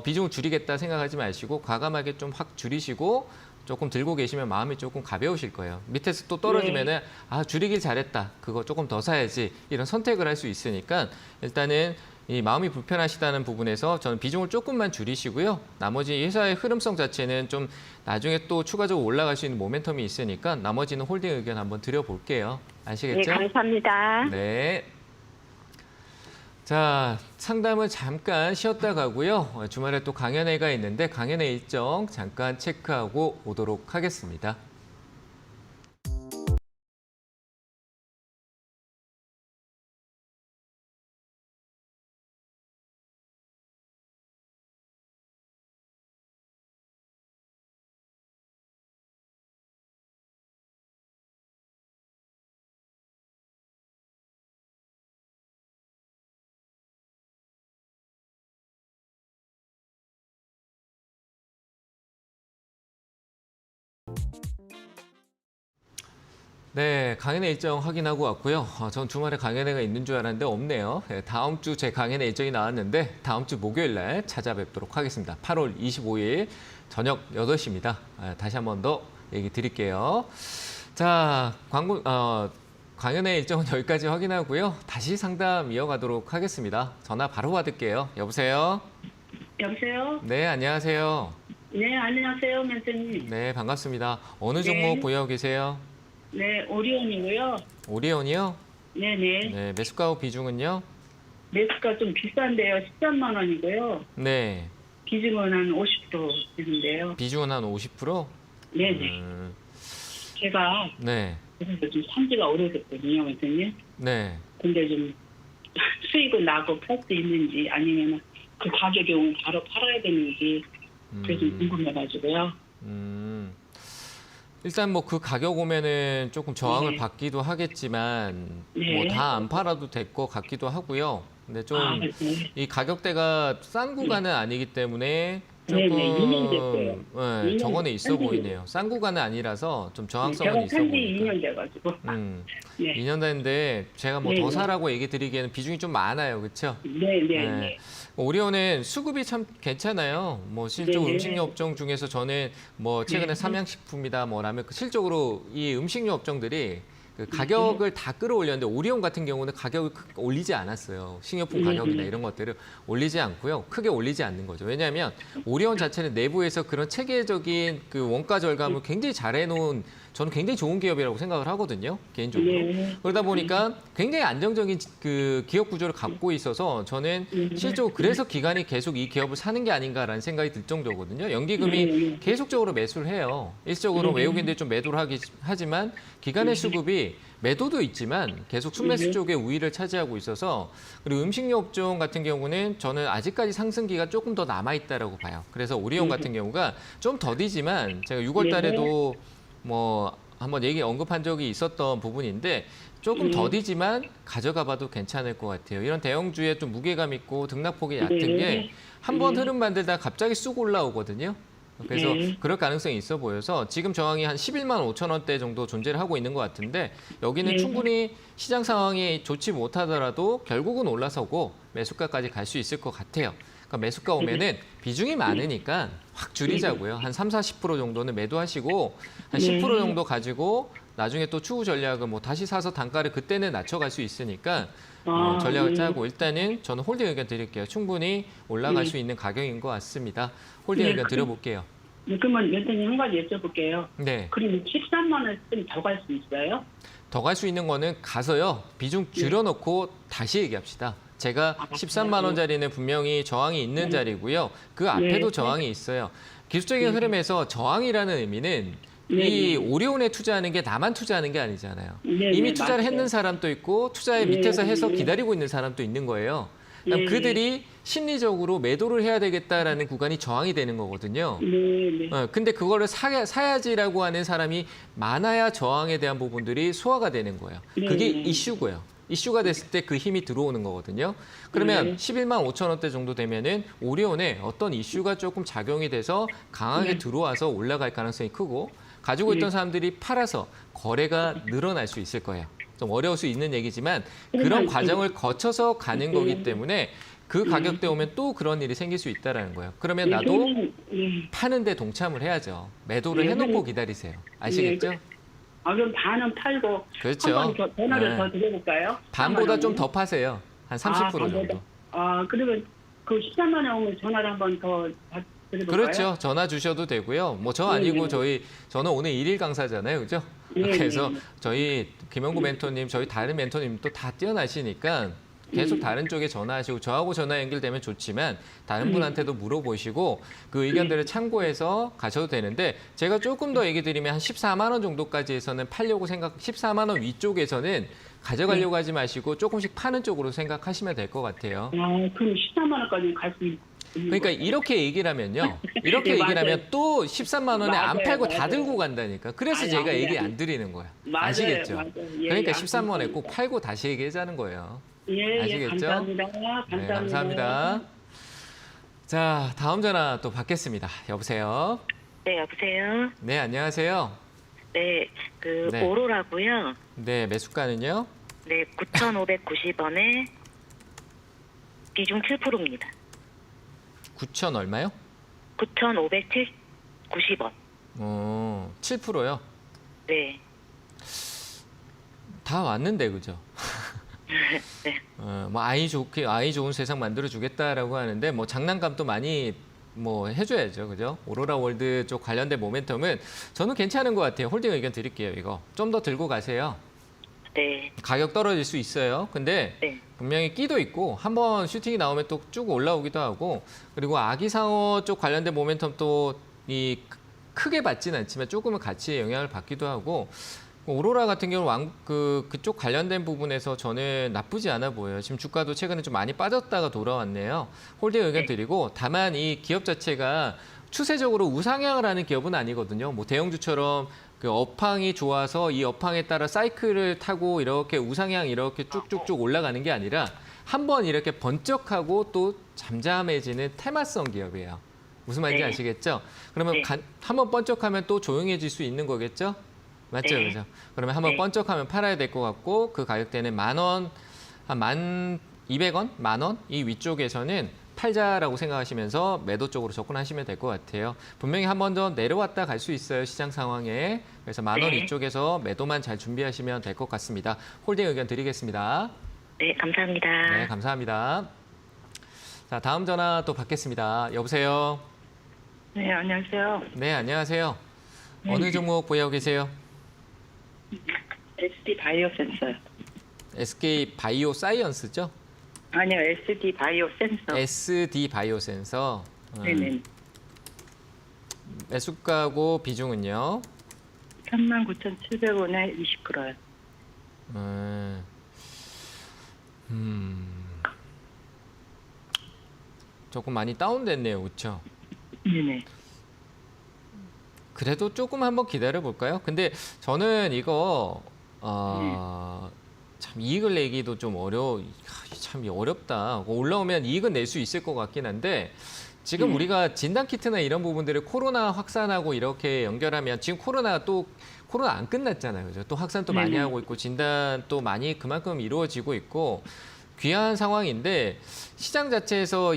비중을 줄이겠다 생각하지 마시고 과감하게 좀 확 줄이시고 조금 들고 계시면 마음이 조금 가벼우실 거예요. 밑에서 또 떨어지면은 줄이길 잘했다. 그거 조금 더 사야지. 이런 선택을 할 수 있으니까 일단은 이 마음이 불편하시다는 부분에서 저는 비중을 조금만 줄이시고요. 나머지 회사의 흐름성 자체는 좀 나중에 또 추가적으로 올라갈 수 있는 모멘텀이 있으니까 나머지는 홀딩 의견 한번 드려볼게요. 네, 아시겠죠? 감사합니다. 네. 자, 상담을 잠깐 쉬었다 가고요. 주말에 또 강연회가 있는데 강연회 일정 잠깐 체크하고 오도록 하겠습니다. 네, 강연회 일정 확인하고 왔고요. 전 주말에 강연회가 있는 줄 알았는데 없네요. 다음 주 제 강연회 일정이 나왔는데 다음 주 목요일 날 찾아뵙도록 하겠습니다. 8월 25일 저녁 8시입니다. 다시 한 번 더 얘기 드릴게요. 자, 강연회 일정은 여기까지 확인하고요. 다시 상담 이어가도록 하겠습니다. 전화 바로 받을게요. 여보세요? 여보세요? 네, 안녕하세요. 네, 안녕하세요, 선생님. 네, 반갑습니다. 어느 종목 네. 보유하고 계세요? 네, 오리온이고요. 오리온이요? 네네. 네, 매수가 비중은요? 매수가 좀 비싼데요. 13만 원이고요. 네, 비중은 한 50% 되는데요. 비중은 한 50%? 네네. 제가 네, 그래서 좀 산지가 오래됐거든요, 선생님. 네. 근데 좀 수익은 나고 팔 수 있는지 아니면 그 가격에 오면 바로 팔아야 되는지 그게 좀 궁금해가지고요. 일단 뭐 그 가격 오면은 조금 저항을 네. 받기도 하겠지만 네. 뭐 다 안 팔아도 될 것 같기도 하고요. 근데 좀 네. 이 가격대가 싼 구간은 아니기 때문에 네네, 조금 2년 됐어요. 네, 2년 저거는 있어 산 지. 보이네요. 싼 구간은 아니라서 좀 저항성은 제가 있어 산지 보이니까. 2년 돼가지고. 네. 2년 됐는데 제가 뭐 네, 더 네. 사라고 얘기 드리기에는 비중이 좀 많아요. 그렇죠? 네네네. 오리온은 수급이 참 괜찮아요. 뭐 실적 네네. 음식료 업종 중에서 저는 뭐 최근에 네. 삼양식품이다 뭐 라면 실적으로 이 음식료 업종들이 그 가격을 다 끌어올렸는데 오리온 같은 경우는 가격을 크게 올리지 않았어요. 식료품 가격이나 이런 것들을 올리지 않고요. 크게 올리지 않는 거죠. 왜냐하면 오리온 자체는 내부에서 그런 체계적인 그 원가 절감을 굉장히 잘해놓은 저는 굉장히 좋은 기업이라고 생각을 하거든요. 개인적으로. 네. 그러다 보니까 굉장히 안정적인 그 기업 구조를 갖고 있어서 저는 실제로 그래서 기관이 계속 이 기업을 사는 게 아닌가라는 생각이 들 정도거든요. 연기금이 계속적으로 매수를 해요. 일시적으로 외국인들이 좀 매도를 하지만 기관의 수급이 매도도 있지만 계속 순매수 쪽에 우위를 차지하고 있어서 그리고 음식료 업종 같은 경우는 저는 아직까지 상승기가 조금 더 남아있다라고 봐요. 그래서 오리온 같은 경우가 좀 더디지만 제가 6월 달에도 뭐 한번 언급한 적이 있었던 부분인데 조금 더디지만 가져가 봐도 괜찮을 것 같아요. 이런 대형주에 좀 무게감 있고 등락폭이 얕은 게 한 번 흐름 만들다 갑자기 쑥 올라오거든요. 그래서 그럴 가능성이 있어 보여서 지금 저항이 한 11만 5천 원대 정도 존재를 하고 있는 것 같은데 여기는 충분히 시장 상황이 좋지 못하더라도 결국은 올라서고 매수가까지 갈 수 있을 것 같아요. 그러니까 매수가 오면은 비중이 많으니까 확 줄이자고요. 한 30-40% 정도는 매도하시고 한 10% 정도 가지고 나중에 또 추후 전략을 뭐 다시 사서 단가를 그때는 낮춰갈 수 있으니까 전략을 짜고 일단은 저는 홀딩 의견 드릴게요. 충분히 올라갈 수 있는 가격인 것 같습니다. 홀딩 의견 드려볼게요. 그러면 연탄님 한 가지 여쭤볼게요. 네. 그럼 13만 원쯤 더 갈 수 있어요? 더 갈 수 있는 거는 가서요. 비중 줄여놓고 다시 얘기합시다. 제가 13만 원짜리는 분명히 저항이 있는 자리고요. 그 앞에도 저항이 있어요. 기술적인 흐름에서 저항이라는 의미는 이 오리온에 투자하는 게 나만 투자하는 게 아니잖아요. 이미 투자를 했는 사람도 있고 투자에 밑에서 해서 기다리고 있는 사람도 있는 거예요. 그럼 예, 그들이 심리적으로 매도를 해야 되겠다라는 구간이 저항이 되는 거거든요. 네, 네. 근데 그거를 사야지라고 하는 사람이 많아야 저항에 대한 부분들이 소화가 되는 거예요. 그게 네. 이슈고요. 이슈가 됐을 때 그 힘이 들어오는 거거든요. 그러면 네. 11만 5천 원대 정도 되면은 오리온에 어떤 이슈가 조금 작용이 돼서 강하게 네. 들어와서 올라갈 가능성이 크고 가지고 있던 네. 사람들이 팔아서 거래가 늘어날 수 있을 거예요. 좀 어려울 수 있는 얘기지만 그런 그러면 과정을 거쳐서 가는 네. 거기 때문에 그 가격대 오면 또 그런 일이 생길 수 있다는 거예요. 그러면 예, 나도 그러면, 예. 파는데 동참을 해야죠. 매도를 예, 해놓고 그럼- 기다리세요. 아시겠죠? 그럼 반은 팔고 그렇죠. 한번 전화를 네. 더 드려볼까요? 반보다 13만 좀 원은? 더 파세요. 한 30% 반보다? 정도. 그러면 그 13만 원 오면 전화를 한번 더 드려볼까요? 그렇죠. 전화 주셔도 되고요. 뭐 저 아니고 네. 저는 오늘 일일 강사잖아요. 그죠? 네, 그래서 네. 저희 김영구 멘토님, 저희 다른 멘토님도 다 뛰어나시니까 계속 다른 쪽에 전화하시고 저하고 전화 연결되면 좋지만 다른 분한테도 물어보시고 그 의견들을 참고해서 가셔도 되는데 제가 조금 더 얘기 드리면 한 14만 원 정도까지 해서는 팔려고 14만 원 위쪽에서는 가져가려고 하지 마시고 조금씩 파는 쪽으로 생각하시면 될 것 같아요. 그럼 13만 원까지 갈 수 있는 그러니까 이렇게 얘기를 하면요. 이렇게 네, 얘기를 맞아요. 하면 또 13만 원에 안 맞아요, 팔고 다 맞아요. 들고 간다니까. 그래서 아니, 제가 아니, 얘기 아니. 안 드리는 거예요. 맞아요, 아시겠죠? 맞아요. 예, 그러니까 예, 13만 원에 알겠습니다. 꼭 팔고 다시 얘기하자는 거예요. 예, 아시겠죠? 감사합니다. 감사합니다. 네, 감사합니다. 자, 다음 전화 또 받겠습니다. 여보세요? 네, 여보세요. 네, 안녕하세요. 네, 네. 오로라고요. 네, 매수가는요? 네, 9,590원에 비중 7%입니다. 9천 얼마요? 9,590원. 7%요? 네. 다 왔는데, 그죠? 네. 뭐 아이 좋은 세상 만들어 주겠다라고 하는데 뭐 장난감도 많이 뭐 해줘야죠, 그죠? 오로라 월드 쪽 관련된 모멘텀은 저는 괜찮은 것 같아요. 홀딩 의견 드릴게요, 이거 좀 더 들고 가세요. 네. 가격 떨어질 수 있어요. 근데 네. 분명히 끼도 있고 한번 슈팅이 나오면 또 쭉 올라오기도 하고 그리고 아기상어 쪽 관련된 모멘텀 또 이 크게 받지는 않지만 조금은 같이 영향을 받기도 하고 오로라 같은 경우는 그쪽 관련된 부분에서 저는 나쁘지 않아 보여요. 지금 주가도 최근에 좀 많이 빠졌다가 돌아왔네요. 홀딩 의견 드리고 다만 이 기업 자체가 추세적으로 우상향을 하는 기업은 아니거든요. 뭐 대형주처럼 그 업황이 좋아서 이 업황에 따라 사이클을 타고 이렇게 우상향 이렇게 쭉쭉쭉 올라가는 게 아니라 한번 이렇게 번쩍하고 또 잠잠해지는 테마성 기업이에요. 무슨 말인지 네. 아시겠죠? 그러면 네. 한번 번쩍하면 또 조용해질 수 있는 거겠죠? 맞죠, 네. 그죠? 그러면 한번 네. 번쩍하면 팔아야 될 것 같고 그 가격대는 10,000원, 한 1,200원, 10,000원 이 위쪽에서는 팔자라고 생각하시면서 매도 쪽으로 접근하시면 될 것 같아요. 분명히 한 번 더 내려왔다 갈 수 있어요, 시장 상황에. 그래서 10,000원 네. 이쪽에서 매도만 잘 준비하시면 될 것 같습니다. 홀딩 의견 드리겠습니다. 네, 감사합니다. 네, 감사합니다. 자, 다음 전화 또 받겠습니다. 여보세요? 네, 안녕하세요. 네, 안녕하세요. 어느 종목 보유하고 계세요? SD 바이오 센서요. SK 바이오 사이언스죠? 아니요, SD 바이오 센서. SD 바이오 센서. 네네. 매수가고 비중은요? 39,700원에 20%요. 조금 많이 다운됐네요, 그렇죠? 네네. 그래도 조금 한번 기다려 볼까요? 근데 저는 이거 참 이익을 내기도 좀 참 어렵다. 올라오면 이익은 낼 수 있을 것 같긴 한데 지금 우리가 진단 키트나 이런 부분들을 코로나 확산하고 이렇게 연결하면 지금 코로나 안 끝났잖아요, 그죠? 또 확산 또 많이 하고 있고 진단 또 많이 그만큼 이루어지고 있고 귀한 상황인데 시장 자체에서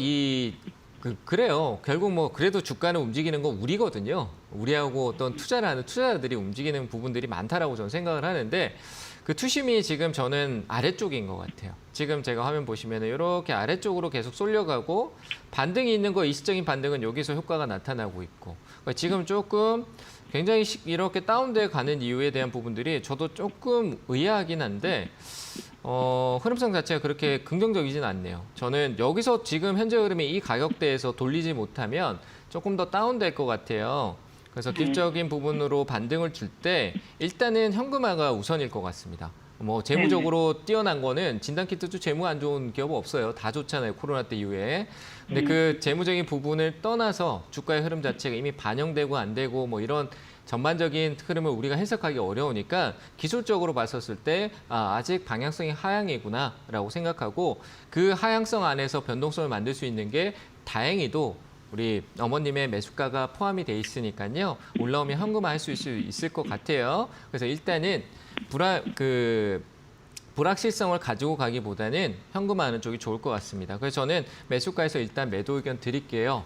그래요. 결국 뭐 그래도 주가는 움직이는 건 우리거든요. 우리하고 어떤 투자를 하는 투자자들이 움직이는 부분들이 많다라고 저는 생각을 하는데 그 투심이 지금 저는 아래쪽인 것 같아요. 지금 제가 화면 보시면 이렇게 아래쪽으로 계속 쏠려가고 반등이 있는 거 일시적인 반등은 여기서 효과가 나타나고 있고 그러니까 지금 조금 굉장히 이렇게 다운돼 가는 이유에 대한 부분들이 저도 조금 의아하긴 한데 흐름상 자체가 그렇게 긍정적이진 않네요. 저는 여기서 지금 현재 흐름이 이 가격대에서 돌리지 못하면 조금 더 다운될 것 같아요. 그래서 기술적인 부분으로 반등을 줄 때 일단은 현금화가 우선일 것 같습니다. 뭐 재무적으로 뛰어난 거는 진단키트도 재무 안 좋은 기업 없어요. 다 좋잖아요. 코로나 때 이후에. 근데 그 재무적인 부분을 떠나서 주가의 흐름 자체가 이미 반영되고 안 되고 뭐 이런 전반적인 흐름을 우리가 해석하기 어려우니까 기술적으로 봤었을 때 아직 방향성이 하향이구나라고 생각하고 그 하향성 안에서 변동성을 만들 수 있는 게 다행히도 우리 어머님의 매수가가 포함이 돼 있으니까요. 올라오면 현금화할 수 있을 것 같아요. 그래서 일단은 불확실성을 가지고 가기보다는 현금화하는 쪽이 좋을 것 같습니다. 그래서 저는 매수가에서 일단 매도 의견 드릴게요.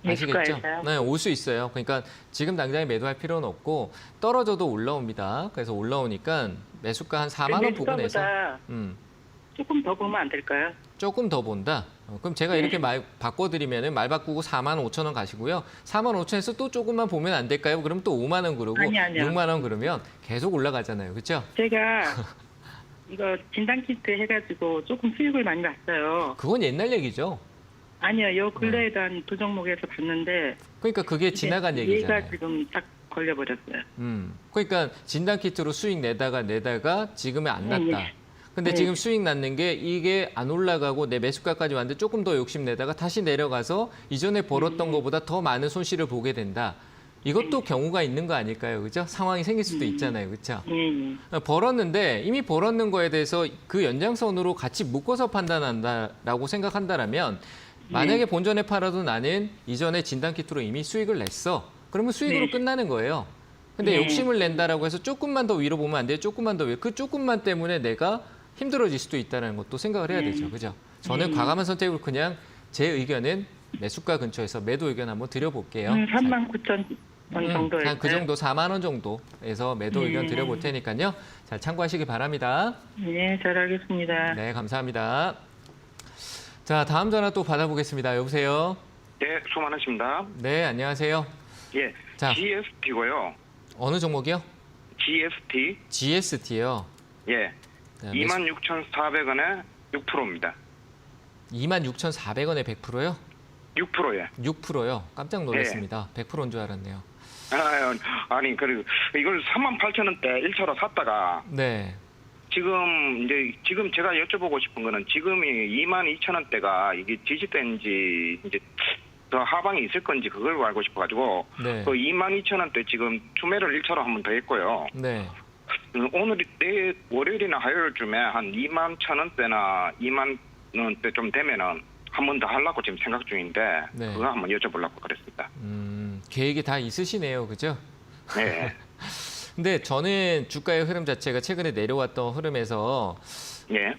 아시겠죠? 매수가에서요? 네, 올 수 있어요. 그러니까 지금 당장에 매도할 필요는 없고 떨어져도 올라옵니다. 그래서 올라오니까 매수가 한 4만 원 부근에서 조금 더 보면 안 될까요? 조금 더 본다. 그럼 제가 이렇게 말 바꿔드리면은 말 바꾸고 4만 5천 원 가시고요. 4만 5천에서 또 조금만 보면 안 될까요? 그럼 또 5만 원 그러고 아니요. 6만 원 그러면 계속 올라가잖아요. 그렇죠? 제가 이거 진단키트 해가지고 조금 수익을 많이 봤어요. 그건 옛날 얘기죠. 아니요, 요 근래에도 한 두 종목에서 봤는데 그러니까 그게 지나간 얘기잖아요. 얘가 지금 딱 걸려버렸어요. 그러니까 진단키트로 수익 내다가 지금은 안 났다. 네. 근데 네. 지금 수익 났는 게 이게 안 올라가고 내 매수가까지 왔는데 조금 더 욕심내다가 다시 내려가서 이전에 벌었던 것보다 더 많은 손실을 보게 된다. 이것도 경우가 있는 거 아닐까요? 그죠? 상황이 생길 수도 있잖아요. 그렇죠? 벌었는데 이미 벌었는 거에 대해서 그 연장선으로 같이 묶어서 판단한다라고 생각한다라면 만약에 본전에 팔아도 나는 이전에 진단키트로 이미 수익을 냈어. 그러면 수익으로 네. 끝나는 거예요. 근데 욕심을 낸다라고 해서 조금만 더 위로 보면 안 돼요. 조금만 더 위로. 그 조금만 때문에 내가 힘들어질 수도 있다는 것도 생각을 해야 되죠. 그죠? 저는 과감한 선택으로 그냥 제 의견은 매수가 근처에서 매도 의견 한번 드려볼게요. 39,000원 정도에. 한 그 정도 4만 원 정도에서 매도 의견 드려볼 테니까요. 잘 참고하시기 바랍니다. 네, 잘 알겠습니다. 네, 감사합니다. 자, 다음 전화 또 받아보겠습니다. 여보세요? 네, 수고 많으십니다. 네, 안녕하세요. 예, 자. GST고요. 어느 종목이요? GST, GST요. 예, 26,400원에 6%입니다. 26,400원에 100%요? 6%예. 6%요. 깜짝 놀랐습니다. 100%인 줄 알았네요. 아니, 그리고 이걸 38,000원대 1차로 샀다가 네. 지금 제가 여쭤보고 싶은 거는 지금이 22,000원대가 이게 지지대인지 이제 더 하방이 있을 건지 그걸 알고 싶어가지고 네. 그 22,000원대 지금 투매를 1차로 한 번 더 했고요. 네. 오늘이 내일 월요일이나 화요일쯤에 한 21,000원대나 2만 원대 좀 되면은 한 번 더 하려고 지금 생각 중인데 네. 그거 한번 여쭤보려고 그랬습니다. 계획이 다 있으시네요. 그죠? 네. 근데 저는 주가의 흐름 자체가 최근에 내려왔던 흐름에서 예.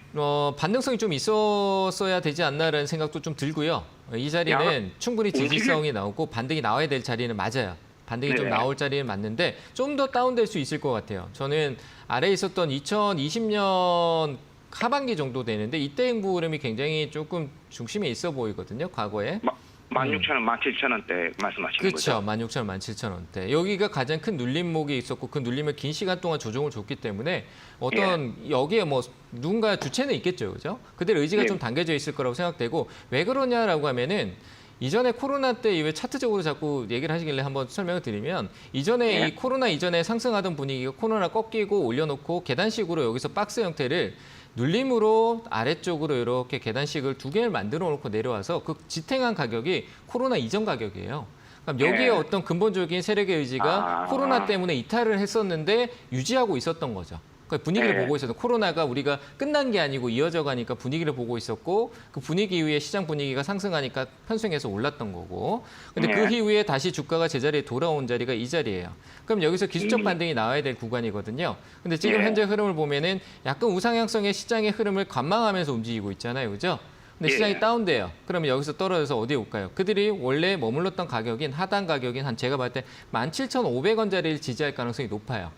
반등성이 좀 있었어야 되지 않나라는 생각도 좀 들고요. 이 자리는 충분히 지지성이 나오고 반등이 나와야 될 자리는 맞아요. 반등이 좀 네. 나올 자리는 맞는데 좀 더 다운될 수 있을 것 같아요. 저는 아래에 있었던 2020년 하반기 정도 되는데 이때 행보 흐름이 굉장히 조금 중심에 있어 보이거든요. 과거에. 16,000원, 17,000원대 말씀하시는 그렇죠. 거죠? 16,000원, 17,000원대. 여기가 가장 큰 눌림목이 있었고 그 눌림을 긴 시간 동안 조정을 줬기 때문에 어떤 여기에 뭐 누군가 주체는 있겠죠. 그죠? 그들 의지가 예. 좀 당겨져 있을 거라고 생각되고 왜 그러냐라고 하면은 이전에 코로나 때 이후에 차트적으로 자꾸 얘기를 하시길래 한번 설명을 드리면 이전에 이 코로나 이전에 상승하던 분위기가 코로나 꺾이고 올려놓고 계단식으로 여기서 박스 형태를 눌림으로 아래쪽으로 이렇게 계단식을 두 개를 만들어 놓고 내려와서 그 지탱한 가격이 코로나 이전 가격이에요. 그럼 여기에 어떤 근본적인 세력의 의지가 코로나 때문에 이탈을 했었는데 유지하고 있었던 거죠. 그 분위기를 보고 있었던 코로나가 우리가 끝난 게 아니고 이어져 가니까 분위기를 보고 있었고 그 분위기 이후에 시장 분위기가 상승하니까 편승해서 올랐던 거고 근데 그 이후에 다시 주가가 제자리에 돌아온 자리가 이 자리예요. 그럼 여기서 기술적 반등이 나와야 될 구간이거든요. 근데 지금 현재 흐름을 보면은 약간 우상향성의 시장의 흐름을 관망하면서 움직이고 있잖아요. 그죠? 근데 시장이 다운돼요. 그러면 여기서 떨어져서 어디에 올까요? 그들이 원래 머물렀던 가격인 하단 가격인 한 제가 봤을 때 17,500원짜리를 지지할 가능성이 높아요.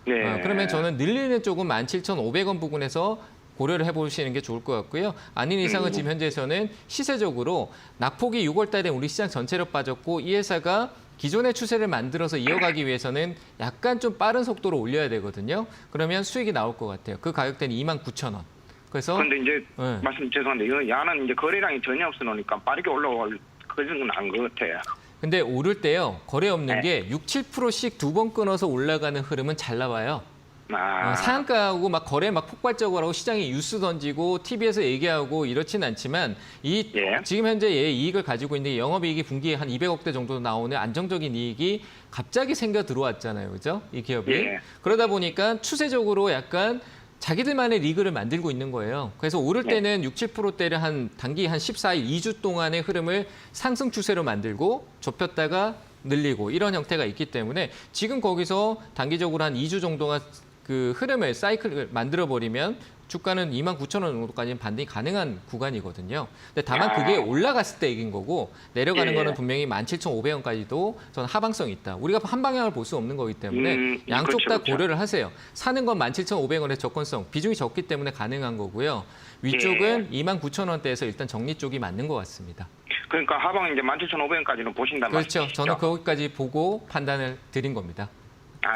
네. 그러면 저는 늘리는 쪽은 17,500원 부근에서 고려를 해보시는 게 좋을 것 같고요. 아닌 이상은 지금 현재에서는 시세적으로 낙폭이 6월 달에 우리 시장 전체로 빠졌고 이 회사가 기존의 추세를 만들어서 이어가기 위해서는 약간 좀 빠른 속도로 올려야 되거든요. 그러면 수익이 나올 것 같아요. 그 가격대는 29,000원. 그래서 근데 이제 말씀 죄송한데 이거 야는 이제 거래량이 전혀 없으니까 빠르게 올라올 그런 건 안 것 같아요. 근데 오를 때요. 거래 없는 게 6, 7%씩 두 번 끊어서 올라가는 흐름은 잘 나와요. 상한가하고 막 거래 막 폭발적으로 하고 시장에 뉴스 던지고 TV에서 얘기하고 이렇지는 않지만 예. 지금 현재 얘 이익을 가지고 있는 영업이익이 분기에 한 200억대 정도 나오는 안정적인 이익이 갑자기 생겨 들어왔잖아요. 그죠? 이 기업이. 예. 그러다 보니까 추세적으로 약간 자기들만의 리그를 만들고 있는 거예요. 그래서 오를 때는 6, 7%대를 한 단기 한 14일, 2주 동안의 흐름을 상승 추세로 만들고 좁혔다가 늘리고 이런 형태가 있기 때문에 지금 거기서 단기적으로 한 2주 정도가 그 흐름을 사이클을 만들어 버리면 주가는 29,000원 정도까지는 반등이 가능한 구간이거든요. 근데 다만 그게 올라갔을 때 얘기인 거고 내려가는 거는 분명히 17,500원까지도 저는 하방성이 있다. 우리가 한 방향을 볼 수 없는 거기 때문에 양쪽 다 그렇죠. 고려를 하세요. 사는 건 17,500원의 접근성, 비중이 적기 때문에 가능한 거고요. 위쪽은 29,000원대에서 일단 정리 쪽이 맞는 것 같습니다. 그러니까 하방 이제 17,500원까지는 보신단 그렇죠. 말이죠. 저는 거기까지 보고 판단을 드린 겁니다.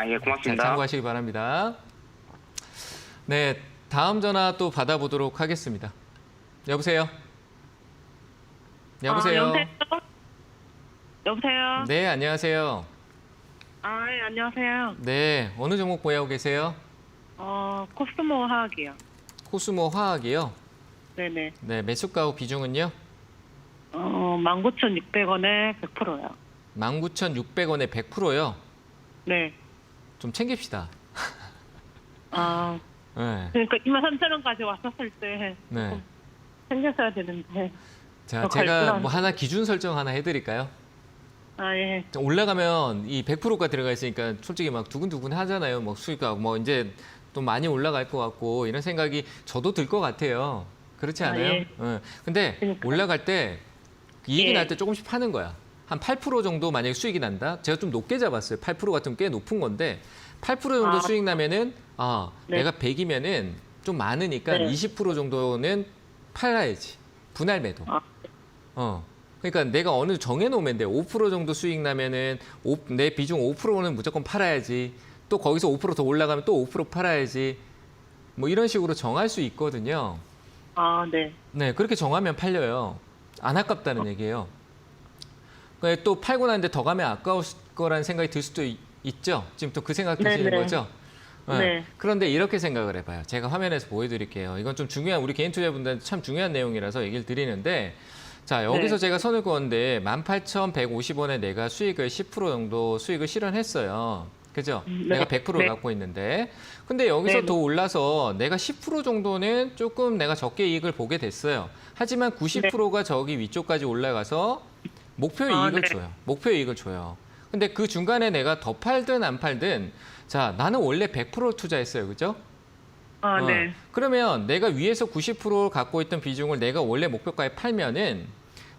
예, 자, 고맙습니다. 참고하시기 바랍니다. 네, 다음 전화 또 받아보도록 하겠습니다. 여보세요? 여보세요? 여보세요? 네, 안녕하세요. 예, 안녕하세요. 네, 어느 종목 보유하고 계세요? 코스모 화학이요. 코스모 화학이요? 네네. 네, 매수가하고 비중은요? 19,600원에 100%요. 19,600원에 100%요? 네. 좀 챙깁시다. 네. 그러니까 23,000원까지 왔었을 때 네. 챙겼어야 되는데. 자, 더 제가 갈등하네. 뭐 하나 기준 설정 하나 해드릴까요? 예. 올라가면 이 100%가 들어가 있으니까 솔직히 막 두근두근 하잖아요. 뭐 수익가 뭐 이제 또 많이 올라갈 것 같고 이런 생각이 저도 들 것 같아요. 그렇지 않아요? 예. 근데 그러니까요. 올라갈 때 이익이 예. 날 때 조금씩 파는 거야. 한 8% 정도 만약에 수익이 난다. 제가 좀 높게 잡았어요. 8% 같으면 꽤 높은 건데 8% 정도 수익 나면은 네. 내가 100이면은 좀 많으니까 네. 20% 정도는 팔아야지. 분할 매도. 그러니까 내가 어느 정해놓으면 돼. 5% 정도 수익 나면은 내 비중 5%는 무조건 팔아야지. 또 거기서 5% 더 올라가면 또 5% 팔아야지. 뭐 이런 식으로 정할 수 있거든요. 네. 네, 그렇게 정하면 팔려요. 안 아깝다는 얘기예요. 또 팔고 나는데 더 가면 아까울 거라는 생각이 들 수도 있죠. 지금 또 그 생각 드시는 네네. 거죠? 네. 그런데 이렇게 생각을 해봐요. 제가 화면에서 보여드릴게요. 이건 좀 중요한 우리 개인 투자분들한테 참 중요한 내용이라서 얘기를 드리는데 자 여기서 네. 제가 선을 그었는데 18,150원에 내가 수익을 10% 정도 수익을 실현했어요. 그죠? 네. 내가 100%를 네. 갖고 있는데 근데 여기서 네. 더 올라서 내가 10% 정도는 조금 내가 적게 이익을 보게 됐어요. 하지만 90%가 저기 위쪽까지 올라가서 목표 이익을 네. 줘요. 목표 이익을 줘요. 근데 그 중간에 내가 더 팔든 안 팔든 자 나는 원래 100% 투자했어요. 그죠? 네. 그러면 내가 위에서 90% 갖고 있던 비중을 내가 원래 목표가에 팔면은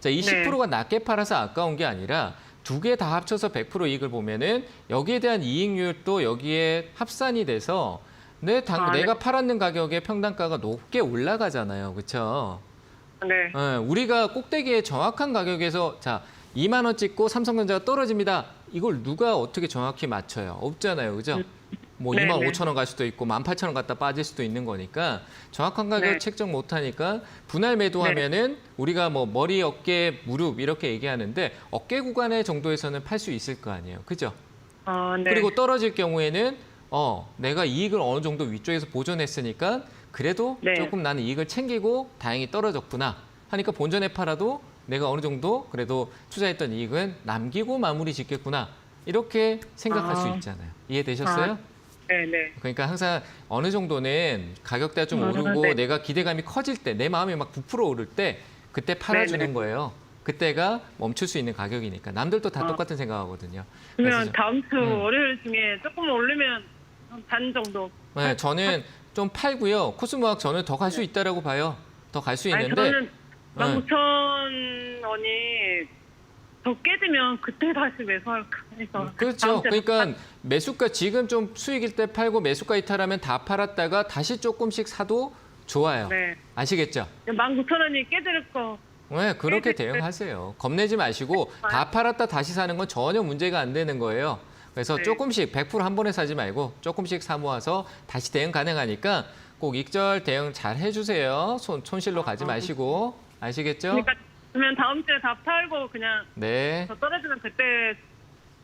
자, 이 10%가 낮게 팔아서 아까운 게 아니라 두 개 다 합쳐서 100% 이익을 보면은 여기에 대한 이익률도 여기에 합산이 돼서 내가 팔았는 가격의 평단가가 높게 올라가잖아요. 그렇죠? 네. 우리가 꼭대기에 정확한 가격에서 자 2만 원 찍고 삼성전자가 떨어집니다. 이걸 누가 어떻게 정확히 맞춰요? 없잖아요. 그죠? 뭐 네, 2만 네. 5천 원 갈 수도 있고 18,000원 갔다 빠질 수도 있는 거니까 정확한 가격 네. 책정 못하니까 분할 매도하면은 우리가 뭐 머리, 어깨, 무릎 이렇게 얘기하는데 어깨 구간의 정도에서는 팔 수 있을 거 아니에요. 그죠? 네. 그리고 떨어질 경우에는 내가 이익을 어느 정도 위쪽에서 보존했으니까 그래도 네. 조금 나는 이익을 챙기고 다행히 떨어졌구나 하니까 본전에 팔아도 내가 어느 정도 그래도 투자했던 이익은 남기고 마무리 짓겠구나 이렇게 생각할 수 있잖아요. 이해되셨어요? 네네. 그러니까 항상 어느 정도는 가격대가 좀 오르고 네. 내가 기대감이 커질 때 내 마음이 막 부풀어 오를 때 그때 팔아주는 네네. 거예요. 그때가 멈출 수 있는 가격이니까 남들도 다 똑같은 생각하거든요. 그러면 그래서 다음 주 월요일 중에 조금 오르면 반 정도. 네, 저는 좀 팔고요. 코스모학 저는 더 갈 수 있다라고 봐요. 더 갈 수 아니, 있는데 저는 19,000원이 더 깨지면 그때 다시 매수할까 해서. 그렇죠. 다음 주에 그러니까 매수가 지금 좀 수익일 때 팔고 매수가 이탈하면 다 팔았다가 다시 조금씩 사도 좋아요. 네. 아시겠죠? 19,000원이 깨질 거. 네, 그렇게 대응하세요. 겁내지 마시고 다 팔았다 다시 사는 건 전혀 문제가 안 되는 거예요. 그래서 네. 조금씩 100% 한 번에 사지 말고 조금씩 사 모아서 다시 대응 가능하니까 꼭 익절 대응 잘 해주세요. 손실로 가지 마시고. 아시겠죠? 그러니까 그러면 다음 주에 다 팔고 그냥 네. 더 떨어지면 그때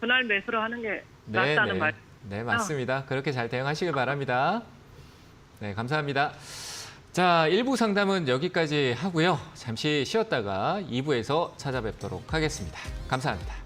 분할 매수를 하는 게 네, 낫다는 네. 말. 네, 맞습니다. 그렇게 잘 대응하시길 바랍니다. 네, 감사합니다. 자, 1부 상담은 여기까지 하고요. 잠시 쉬었다가 2부에서 찾아뵙도록 하겠습니다. 감사합니다.